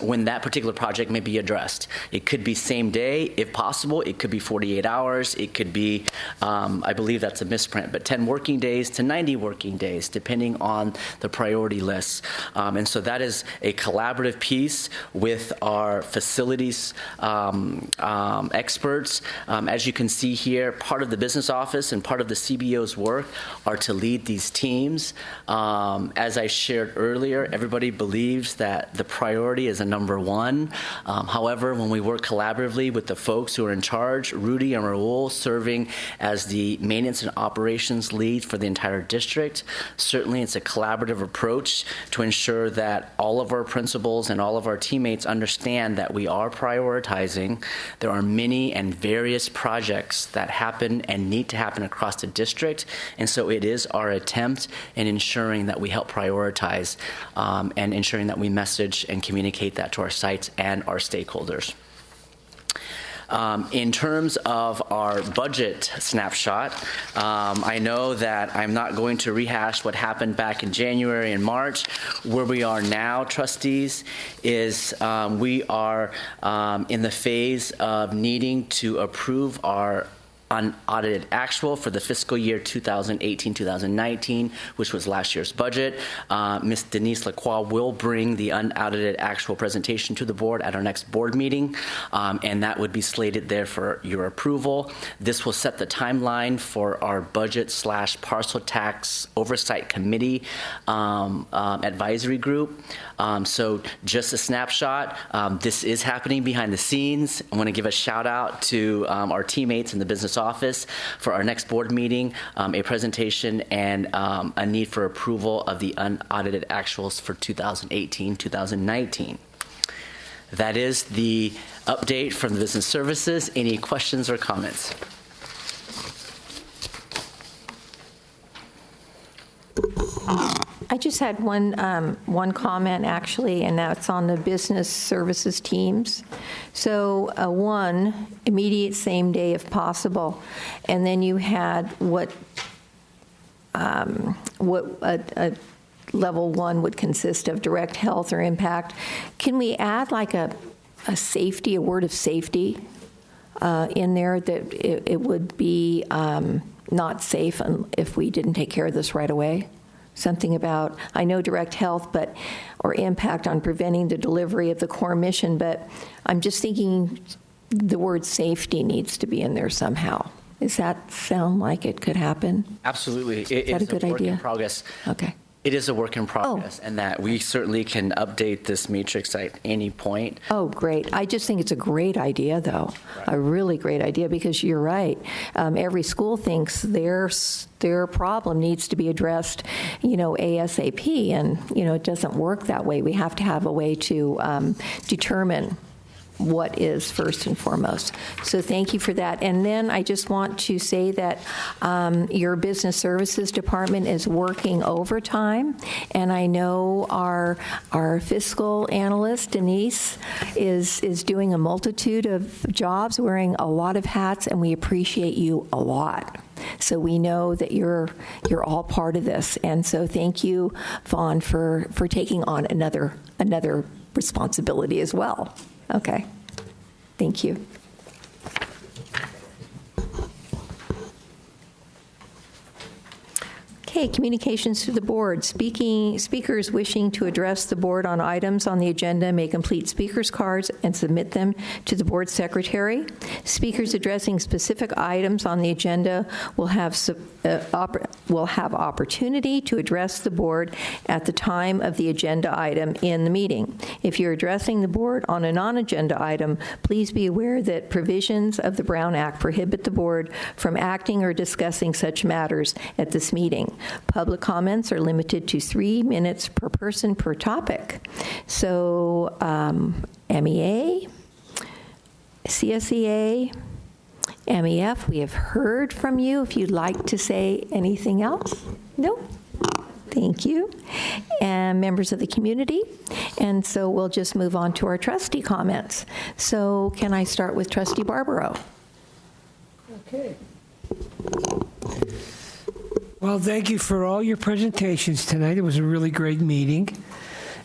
S5: when that particular project may be addressed. It could be same day, if possible. It could be 48 hours. It could be, I believe that's a misprint, but 10 working days to 90 working days, depending on the priority list. And so that is a collaborative piece with our facilities experts. As you can see here, part of the business office and part of the CBO's work are to lead these teams. As I shared earlier, everybody believes that the priority is a number 1. However, when we work collaboratively with the folks who are in charge, Rudy and Raul serving as the maintenance and operations lead for the entire district, certainly it's a collaborative approach to ensure that all of our principals and all of our teammates understand that we are prioritizing. There are many and various projects that happen and need to happen across the district, and so it is our attempt in ensuring that we help prioritize and ensuring that we message and communicate that to our sites and our stakeholders. In terms of our budget snapshot, I know that I'm not going to rehash what happened back in January and March. Where we are now, trustees, is we are in the phase of needing to approve our unaudited actual for the fiscal year 2018-2019, which was last year's budget. Ms. Denise Lacroix will bring the unaudited actual presentation to the board at our next board meeting, and that would be slated there for your approval. This will set the timeline for our budget/parcel tax oversight committee advisory group. So just a snapshot. This is happening behind the scenes. I want to give a shout out to our teammates in the business office for our next board meeting, a presentation and a need for approval of the unaudited actuals for 2018-2019. That is the update from the business services. Any questions or comments?
S1: I just had one comment, actually, and that's on the business services teams. So one, immediate same day if possible, and then you had what a level 1 would consist of: direct health or impact. Can we add like a safety, a word of safety in there, that it would be not safe if we didn't take care of this right away? Something about, I know direct health, or impact on preventing the delivery of the core mission, but I'm just thinking the word safety needs to be in there somehow. Does that sound like it could happen?
S5: Absolutely.
S1: Is that a good
S5: work
S1: idea?
S5: In progress.
S1: Okay.
S5: It is a work in progress, and that we certainly can update this matrix at any point.
S1: Oh, great. I just think it's a great idea, though. Right. A really great idea, because you're right. Every school thinks their problem needs to be addressed, ASAP, and, it doesn't work that way. We have to have a way to determine what is first and foremost. So thank you for that. And then I just want to say that your business services department is working overtime, and I know our fiscal analyst, Denise, is doing a multitude of jobs, wearing a lot of hats, and we appreciate you a lot. So we know that you're all part of this. And so thank you, Vaughn, for taking on another responsibility as well. Okay. Thank you. Okay, communications to the board. Speakers wishing to address the board on items on the agenda may complete speakers' cards and submit them to the board secretary. Speakers addressing specific items on the agenda will have opportunity to address the board at the time of the agenda item in the meeting. If you're addressing the board on a non-agenda item, please be aware that provisions of the Brown Act prohibit the board from acting or discussing such matters at this meeting. Public comments are limited to 3 minutes per person per topic. So MEA, CSEA, MEF, we have heard from you. If you'd like to say anything else? No? Thank you. And members of the community. And so we'll just move on to our trustee comments. So can I start with Trustee Barbaro?
S8: Okay. Well, thank you for all your presentations tonight. It was a really great meeting.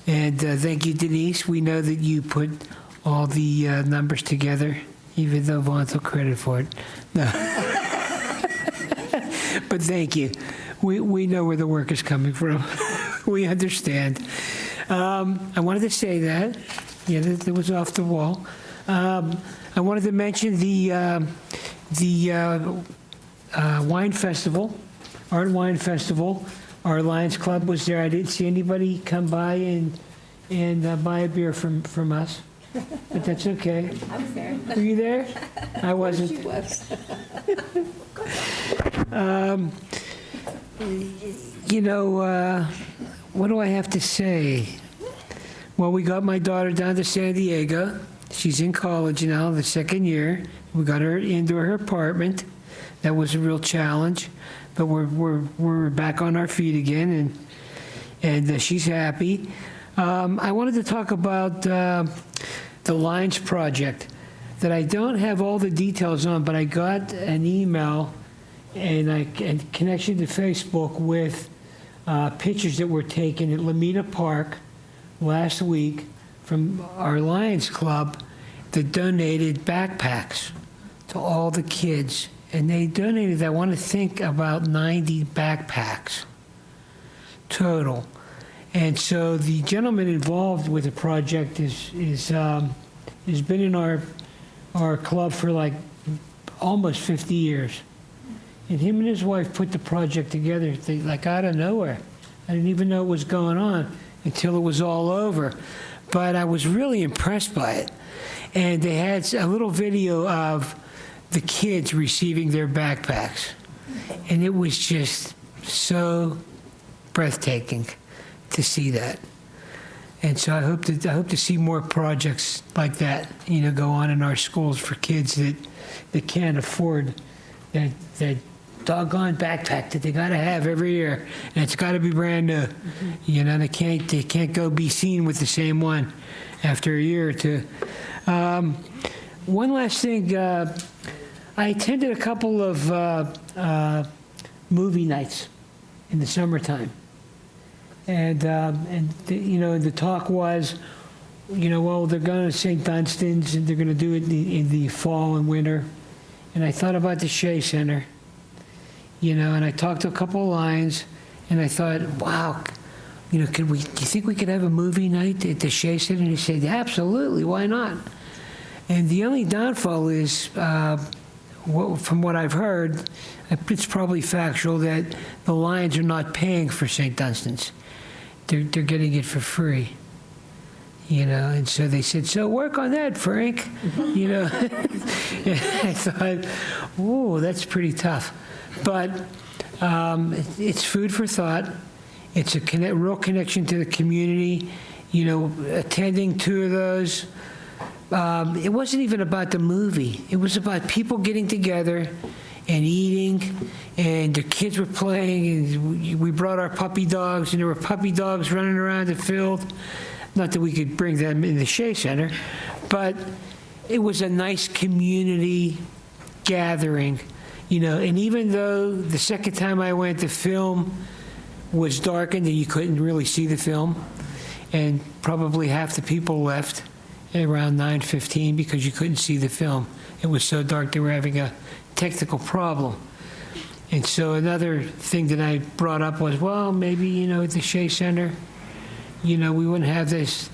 S8: And thank you, Denise. We know that you put all the numbers together, even though Vaughn took credit for it. No. But thank you. We know where the work is coming from. We understand. I wanted to say that. Yeah, that was off the wall. I wanted to mention the wine festival, Art Wine Festival. Our Lions Club was there. I didn't see anybody come by and buy a beer from us, but that's okay.
S1: I was there.
S8: Were you there? I wasn't.
S1: She was.
S8: What do I have to say? Well, we got my daughter down to San Diego. She's in college now, the second year. We got her into her apartment. That was a real challenge, but we're back on our feet again, and she's happy. I wanted to talk about the Lines project that I don't have all the details on, but I got an email and connection to Facebook with pictures that were taken at Lamita Park last week from our Lions Club that donated backpacks to all the kids. And they donated, I want to think, about 90 backpacks total. And so the gentleman involved with the project has been in our club for like almost 50 years. And him and his wife put the project together like out of nowhere. I didn't even know what was going on until it was all over. But I was really impressed by it. And they had a little video of the kids receiving their backpacks. And it was just so breathtaking to see that. And so I hope to see more projects like that, go on in our schools for kids that can't afford that doggone backpack that they got to have every year, and it's got to be brand new. They can't go be seen with the same one after a year or two. One last thing, I attended a couple of movie nights in the summertime, and the talk was, well, they're going to St. Dunstan's and they're going to do it in the fall and winter, and I thought about the Shea Center. And I talked to a couple of Lions, and I thought, wow, do you think we could have a movie night at the Shea Center? And he said, absolutely, why not? And the only downfall is, from what I've heard, it's probably factual that the Lions are not paying for St. Dunstan's. They're getting it for free. And so they said, so work on that, Frank. I thought, whoa, that's pretty tough. But it's food for thought. It's a real connection to the community. Attending two of those, it wasn't even about the movie. It was about people getting together and eating, and the kids were playing, and we brought our puppy dogs, and there were puppy dogs running around the field. Not that we could bring them in the Shea Center, but it was a nice community gathering. And even though the second time I went, the film was darkened and you couldn't really see the film, and probably half the people left at around 9:15 because you couldn't see the film. It was so dark they were having a technical problem. And so another thing that I brought up was, well, maybe, at the Shea Center, we wouldn't have this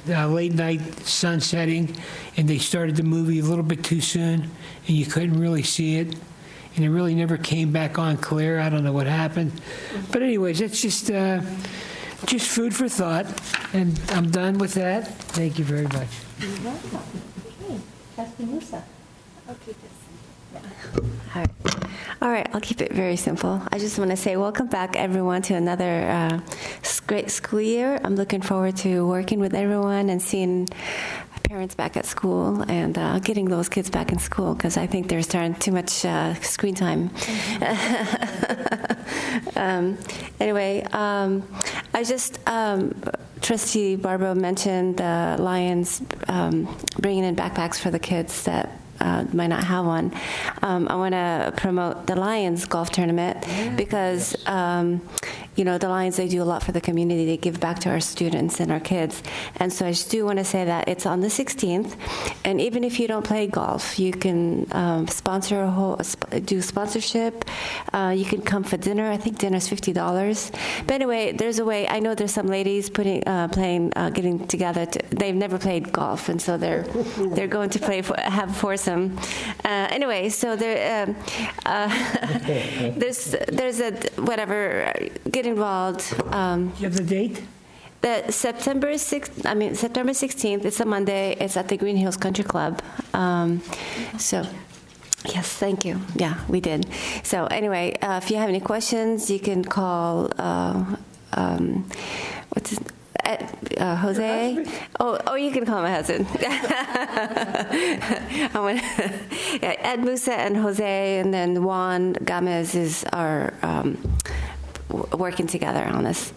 S8: late night sun setting, and they started the movie a little bit too soon, and you couldn't really see it, and it really never came back on clear. I don't know what happened, but anyways, it's just food for thought, and I'm done with that. Thank you very much.
S1: You're welcome. Okay, Trustee Musa.
S7: I'll keep it simple. All right, I'll keep it very simple. I just want to say welcome back, everyone, to another great school year. I'm looking forward to working with everyone and seeing parents back at school and getting those kids back in school, because I think they're starting too much screen time. Anyway, I just, Trustee Barbara mentioned the Lions bringing in backpacks for the kids that might not have one. I want to promote the Lions golf tournament because, the Lions, they do a lot for the community. They give back to our students and our kids. And so I just do want to say that it's on the 16th. And even if you don't play golf, you can do sponsorship. You can come for dinner. I think dinner's $50. But anyway, there's a way. I know there's some ladies getting together. They've never played golf, and so they're going to have a foursome. Anyway, so there's a whatever. Get involved.
S8: You have the date?
S7: September 16th. It's a Monday. It's at the Green Hills Country Club. So, yes, thank you. Yeah, we did. So anyway, if you have any questions, you can call. Jose? Oh, you can call my husband. Ed Musa and Jose, and then Juan Gomez are working together on this.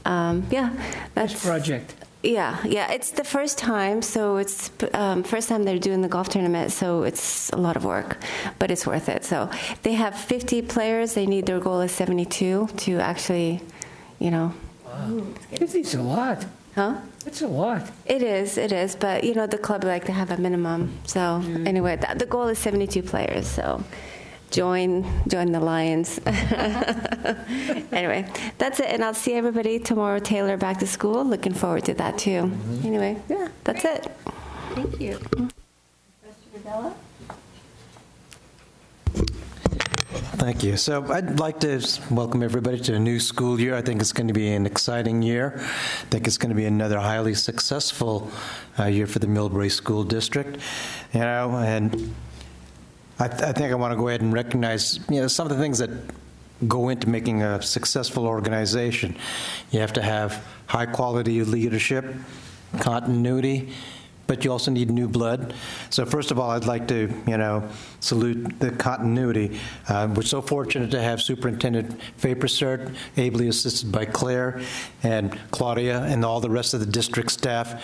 S7: That's
S8: project.
S7: Yeah, it's the first time, so it's first time they're doing the golf tournament, so it's a lot of work, but it's worth it. So they have 50 players. Their goal is 72 to actually,
S8: Wow. 50's a lot.
S7: Huh?
S8: It's a lot.
S7: It is, but the club like to have a minimum. So anyway, the goal is 72 players. So join the Lions. Anyway, that's it, and I'll see everybody tomorrow. Taylor back to school. Looking forward to that too. Anyway, yeah, that's it.
S1: Thank you. Mr. Bella?
S3: Thank you. So I'd like to welcome everybody to a new school year. I think it's going to be an exciting year. I think it's going to be another highly successful year for the Millbrae School District. And I think I want to go ahead and recognize some of the things that go into making a successful organization. You have to have high quality leadership, continuity, but you also need new blood. So first of all, I'd like to, salute the continuity. We're so fortunate to have Superintendent Fapersert, ably assisted by Claire and Claudia and all the rest of the district staff.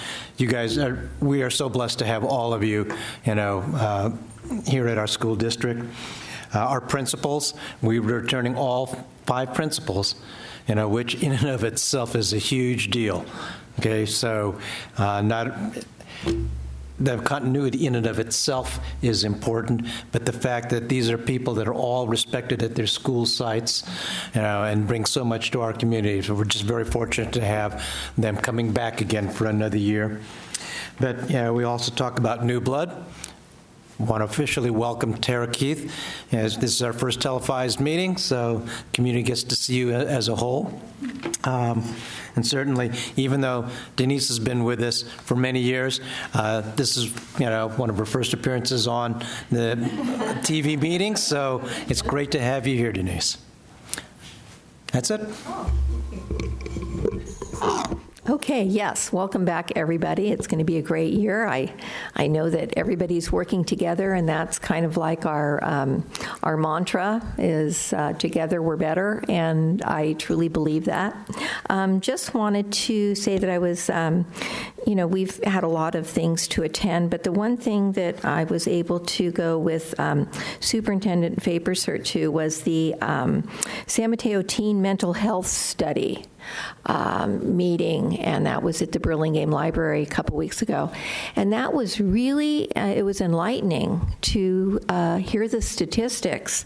S3: We are so blessed to have all of you, here at our school district. Our principals, we're returning all 5 principals, which in and of itself is a huge deal. Okay, so the continuity in and of itself is important, but the fact that these are people that are all respected at their school sites, and bring so much to our community. So we're just very fortunate to have them coming back again for another year. But we also talk about new blood. I want to officially welcome Tara Keith, as this is our first televised meeting, so the community gets to see you as a whole. And certainly, even though Denise has been with us for many years, this is one of her first appearances on the TV meeting, so it's great to have you here, Denise. That's it.
S1: Okay, yes. Welcome back, everybody. It's going to be a great year. I know that everybody's working together, and that's kind of like our mantra is together we're better, and I truly believe that. Just wanted to say that I was, we've had a lot of things to attend, but the one thing that I was able to go with Superintendent Fapersert to was the San Mateo Teen Mental Health Study meeting, and that was at the Burlingame Library a couple weeks ago. And that was really, it was enlightening to hear the statistics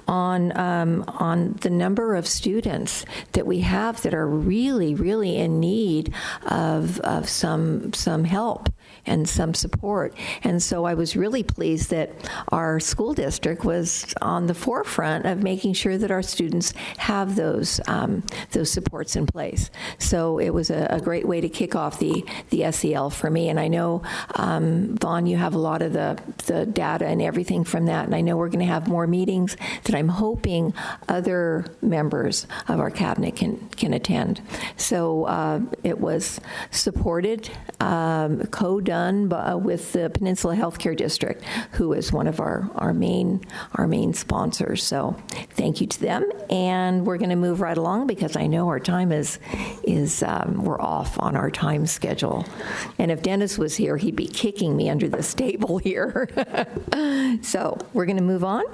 S1: on the number of students that we have that are really, really in need of some help and some support. And so I was really pleased that our school district was on the forefront of making sure that our students have those supports in place. So it was a great way to kick off the SEL for me. And I know, Vaughn, you have a lot of the data and everything from that. And I know we're going to have more meetings that I'm hoping other members of our cabinet can attend. So it was supported, co-done with the Peninsula Healthcare District, who is one of our main sponsors. So thank you to them. And we're going to move right along because I know our time is we're off on our time schedule. And if Dennis was here, he'd be kicking me under this table here. So we're going to move on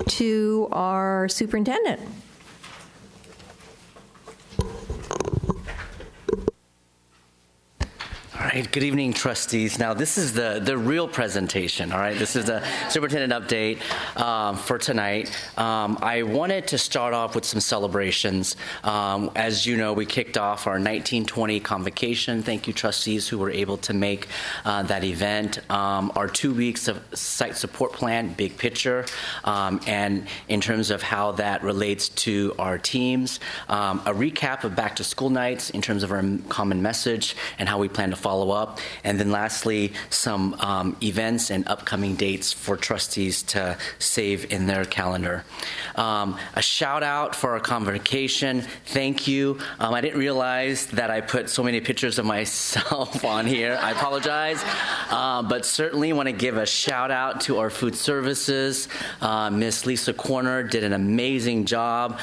S1: to our superintendent.
S5: All right, good evening, trustees. Now, this is the real presentation, all right? This is the superintendent update for tonight. I wanted to start off with some celebrations. As you know, we kicked off our 1920 convocation. Thank you, trustees, who were able to make that event. Our 2 weeks of site support plan, big picture, and in terms of how that relates to our teams. A recap of back to school nights in terms of our common message and how we plan to follow up. And then lastly, some events and upcoming dates for trustees to save in their calendar. A shout out for our convocation. Thank you. I didn't realize that I put so many pictures of myself on here. I apologize. But certainly want to give a shout out to our food services. Miss Lisa Corner did an amazing job.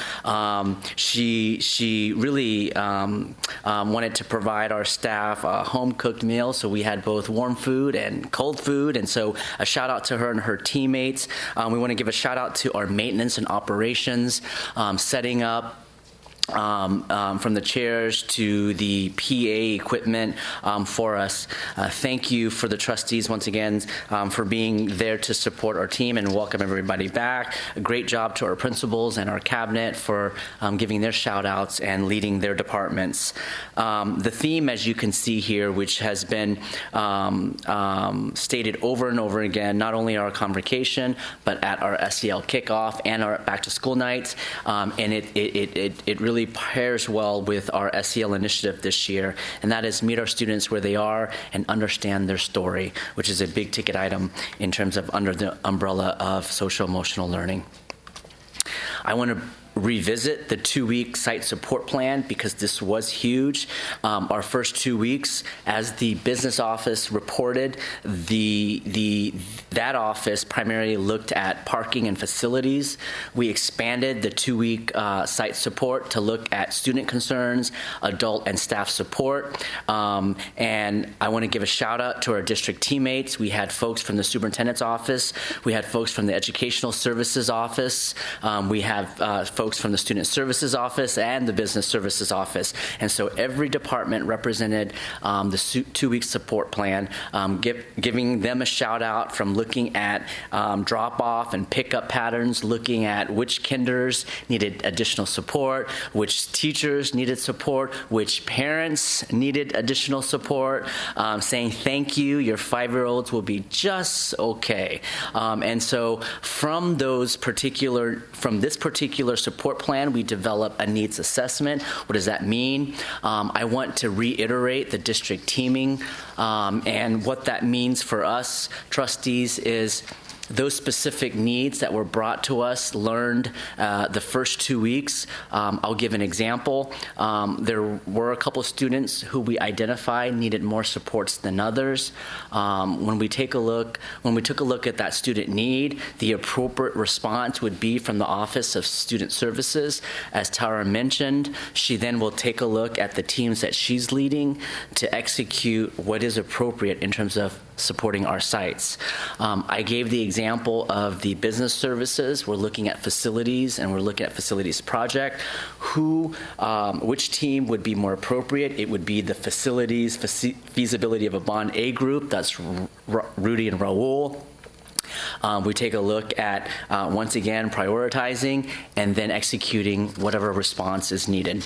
S5: She really wanted to provide our staff a home-cooked meal, so we had both warm food and cold food, and so a shout out to her and her teammates. We want to give a shout out to our maintenance and operations, setting up from the chairs to the PA equipment for us. Thank you for the trustees once again for being there to support our team and welcome everybody back. A great job to our principals and our cabinet for giving their shout outs and leading their departments. The theme, as you can see here, which has been stated over and over again, not only our convocation, but at our SEL kickoff and our back to school nights, and it really pairs well with our SEL initiative this year, and that is meet our students where they are and understand their story, which is a big ticket item in terms of under the umbrella of social emotional learning. I want to revisit the 2-week site support plan because this was huge. Our first 2 weeks, as the business office reported, that office primarily looked at parking and facilities. We expanded the 2-week site support to look at student concerns, adult and staff support. And I want to give a shout out to our district teammates. We had folks from the superintendent's office. We had folks from the educational services office. We have folks from the student services office and the business services office. And so every department represented the 2-week support plan, giving them a shout out from looking at drop off and pickup patterns, looking at which kinders needed additional support, which teachers needed support, which parents needed additional support, saying thank you, your 5-year-olds will be just okay. And so from this particular support plan, we develop a needs assessment. What does that mean? I want to reiterate the district teaming, and what that means for us trustees is those specific needs that were brought to us, learned the first 2 weeks. I'll give an example. There were a couple students who we identified needed more supports than others. When we took a look at that student need, the appropriate response would be from the Office of Student Services. As Tara mentioned, she then will take a look at the teams that she's leading to execute what is appropriate in terms of supporting our sites. I gave the example of the business services. We're looking at facilities and we're looking at facilities project. Which team would be more appropriate? It would be the facilities feasibility of a bond A group. That's Rudy and Raul. We take a look at, once again, prioritizing and then executing whatever response is needed.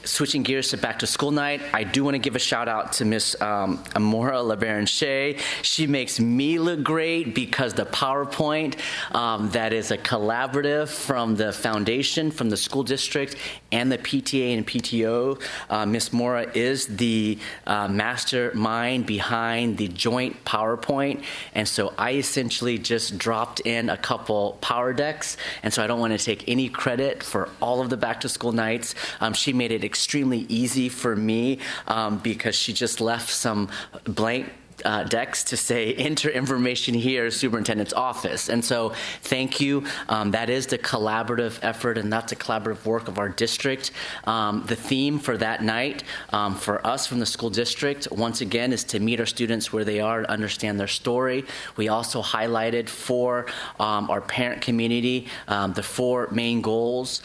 S5: Switching gears to back to school night, I do want to give a shout out to Miss Amora LeBaron-Shea. She makes me look great because the PowerPoint that is a collaborative from the foundation, from the school district, and the PTA and PTO. Miss Mora is the mastermind behind the joint PowerPoint, and so I essentially just dropped in a couple power decks, and so I don't want to take any credit for all of the back to school nights. She made it extremely easy for me because she just left some blank decks to say enter information here, superintendent's office. And so thank you. That is the collaborative effort, and that's a collaborative work of our district. The theme for that night for us from the school district, once again, is to meet our students where they are, to understand their story. We also highlighted for our parent community the 4 main goals,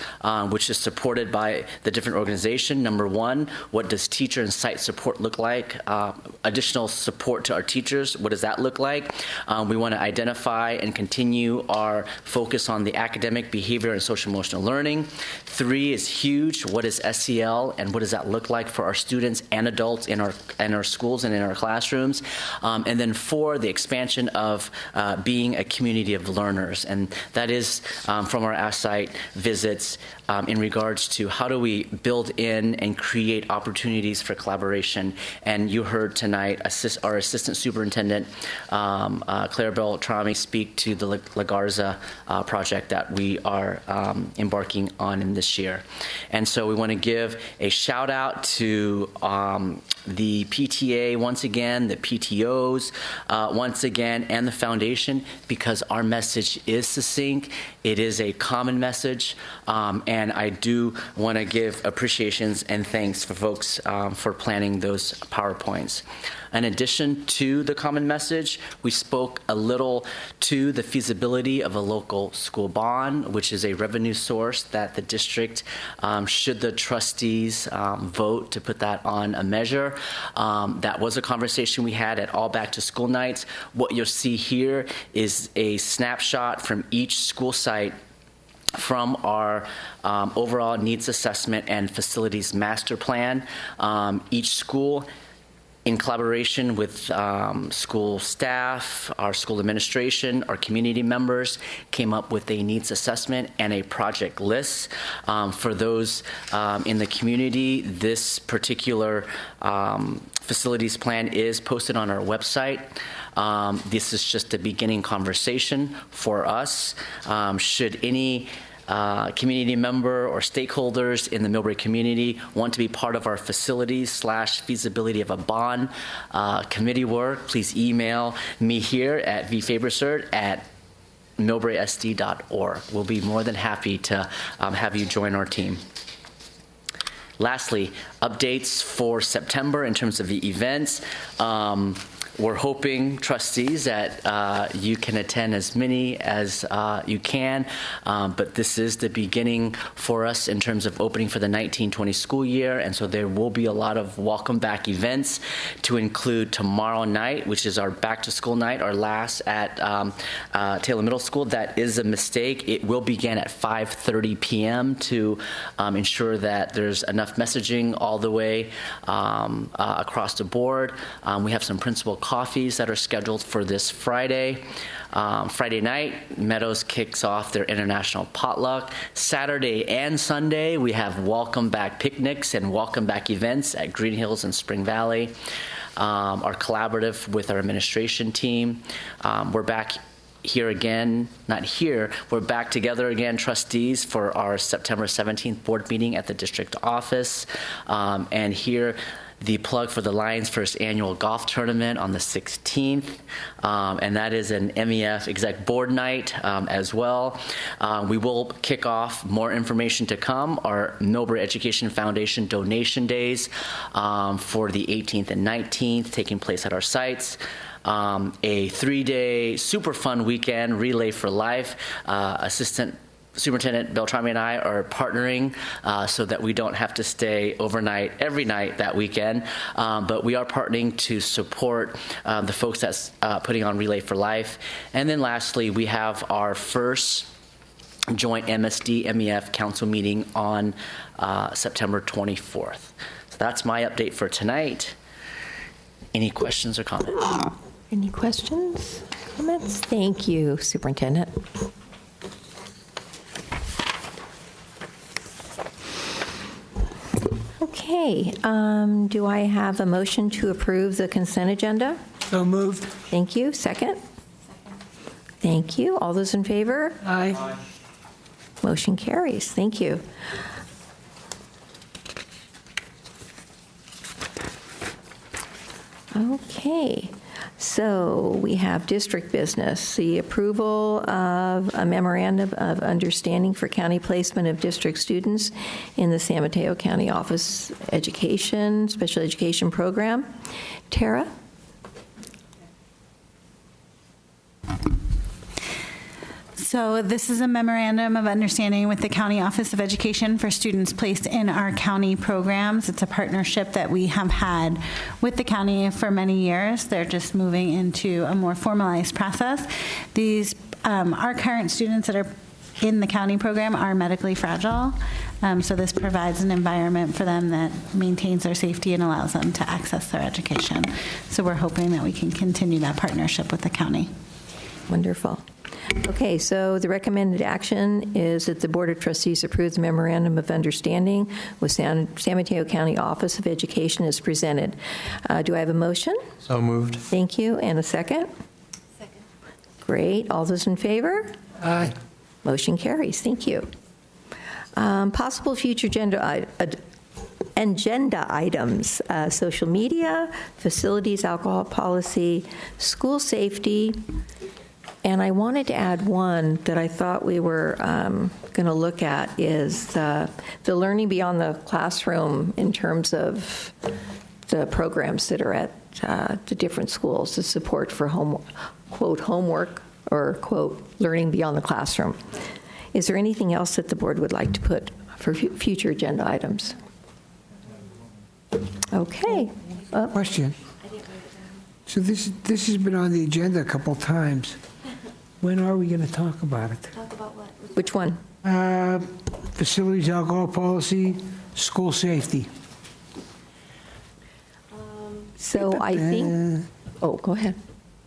S5: which is supported by the different organization. Number 1, what does teacher and site support look like? Additional support to our teachers, what does that look like? We want to identify and continue our focus on the academic, behavior, and social emotional learning. 3 is huge. What is SEL, and what does that look like for our students and adults in our schools and in our classrooms? And then 4, the expansion of being a community of learners, and that is from our ASSITE visits in regards to how do we build in and create opportunities for collaboration. And you heard tonight our Assistant Superintendent, Claire Beltrami, speak to the La Garza project that we are embarking on in this year. And so we want to give a shout out to the PTA once again, the PTOs once again, and the foundation, because our message is succinct. It is a common message, and I do want to give appreciations and thanks for folks for planning those PowerPoints. In addition to the common message, we spoke a little to the feasibility of a local school bond, which is a revenue source that the district, should the trustees vote to put that on a measure. That was a conversation we had at all back to school nights. What you'll see here is a snapshot from each school site from our overall needs assessment and facilities master plan. Each school, in collaboration with school staff, our school administration, our community members, came up with a needs assessment and a project list. For those in the community, this particular facilities plan is posted on our website. This is just a beginning conversation for us. Should any community member or stakeholders in the Millbrae community want to be part of our facilities / feasibility of a bond committee work, please email me here at vfabersert@millbraesd.org. We'll be more than happy to have you join our team. Lastly, updates for September in terms of the events. We're hoping, trustees, that you can attend as many as you can, but this is the beginning for us in terms of opening for the 1920 school year, and so there will be a lot of welcome back events to include tomorrow night, which is our back to school night, our last at Taylor Middle School. That is a mistake. It will begin at 5:30 p.m. to ensure that there's enough messaging all the way across the board. We have some principal coffees that are scheduled for this Friday. Friday night, Meadows kicks off their international potluck. Saturday and Sunday, we have welcome back picnics and welcome back events at Green Hills and Spring Valley. Our collaborative with our administration team. We're back here again, not here, we're back together again, trustees, for our September 17th board meeting at the district office. And here, the plug for the Lions' first annual golf tournament on the 16th, and that is an MEF exec board night as well. We will kick off, more information to come, our Millbrae Education Foundation donation days for the 18th and 19th, taking place at our sites. A 3-day super fun weekend, Relay for Life. Assistant Superintendent Beltrami and I are partnering so that we don't have to stay overnight every night that weekend, but we are partnering to support the folks that's putting on Relay for Life. And then lastly, we have our first joint MSD-MEF council meeting on September 24th. So that's my update for tonight. Any questions or comments?
S1: Any questions, comments? Thank you, Superintendent. Okay, do I have a motion to approve the consent agenda?
S8: So moved.
S1: Thank you. Second? Thank you. All those in favor?
S8: Aye.
S1: Motion carries. Thank you. Okay, so we have district business, the approval of a memorandum of understanding for county placement of district students in the San Mateo County Office Education, Special Education Program. Tara?
S9: So this is a memorandum of understanding with the County Office of Education for students placed in our county programs. It's a partnership that we have had with the county for many years. They're just moving into a more formalized process. These our current students that are in the county program are medically fragile. So this provides an environment for them that maintains their safety and allows them to access their education. So we're hoping that we can continue that partnership with the county.
S1: Wonderful. Okay, so the recommended action is that the Board of Trustees approve the memorandum of understanding with San Mateo County Office of Education as presented. Do I have a motion?
S3: So moved.
S1: Thank you. And a second?
S7: Second.
S1: Great. All those in favor?
S8: Aye.
S1: Motion carries. Thank you. Possible future agenda items, social media, facilities, alcohol policy, school safety, and I wanted to add one that I thought we were going to look at is the learning beyond the classroom in terms of the programs that are at the different schools, the support for quote, homework or, quote, learning beyond the classroom. Is there anything else that the board would like to put for future agenda items? Okay.
S8: Question. So this has been on the agenda a couple times. When are we going to talk about it?
S7: Talk about what?
S1: Which one?
S8: Facilities, alcohol policy, school safety.
S1: So I think, go ahead.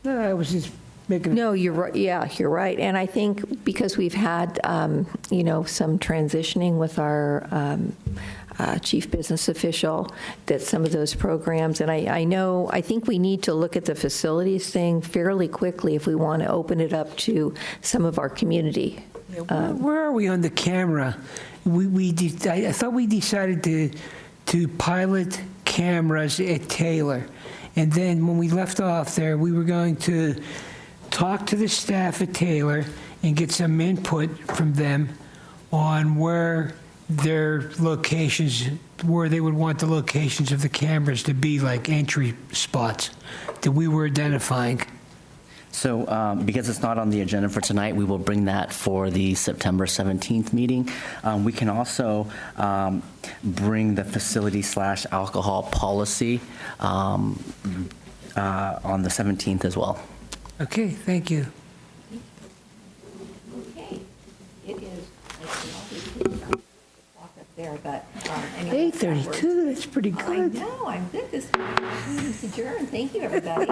S8: No, I was just making.
S1: No, you're right. Yeah, you're right. And I think because we've had, some transitioning with our chief business official, that some of those programs, and I think we need to look at the facilities thing fairly quickly if we want to open it up to some of our community.
S8: Where are we on the camera? I thought we decided to pilot cameras at Taylor, and then when we left off there, we were going to talk to the staff at Taylor and get some input from them on where their locations, where they would want the locations of the cameras to be, like entry spots that we were identifying.
S5: So because it's not on the agenda for tonight, we will bring that for the September 17th meeting. We can also bring the facility/alcohol policy on the 17th as well.
S8: Okay, thank you.
S1: Okay. It is there, but anyway,
S8: 8:32, that's pretty good.
S1: I know, I'm good. This meeting is adjourned. Thank you, everybody.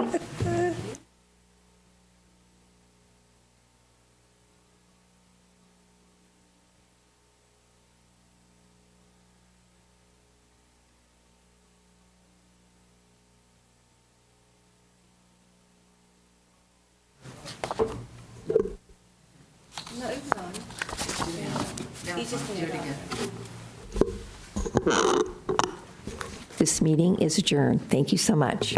S7: No, it's on. He's just going to do it again.
S1: This meeting is adjourned. Thank you so much.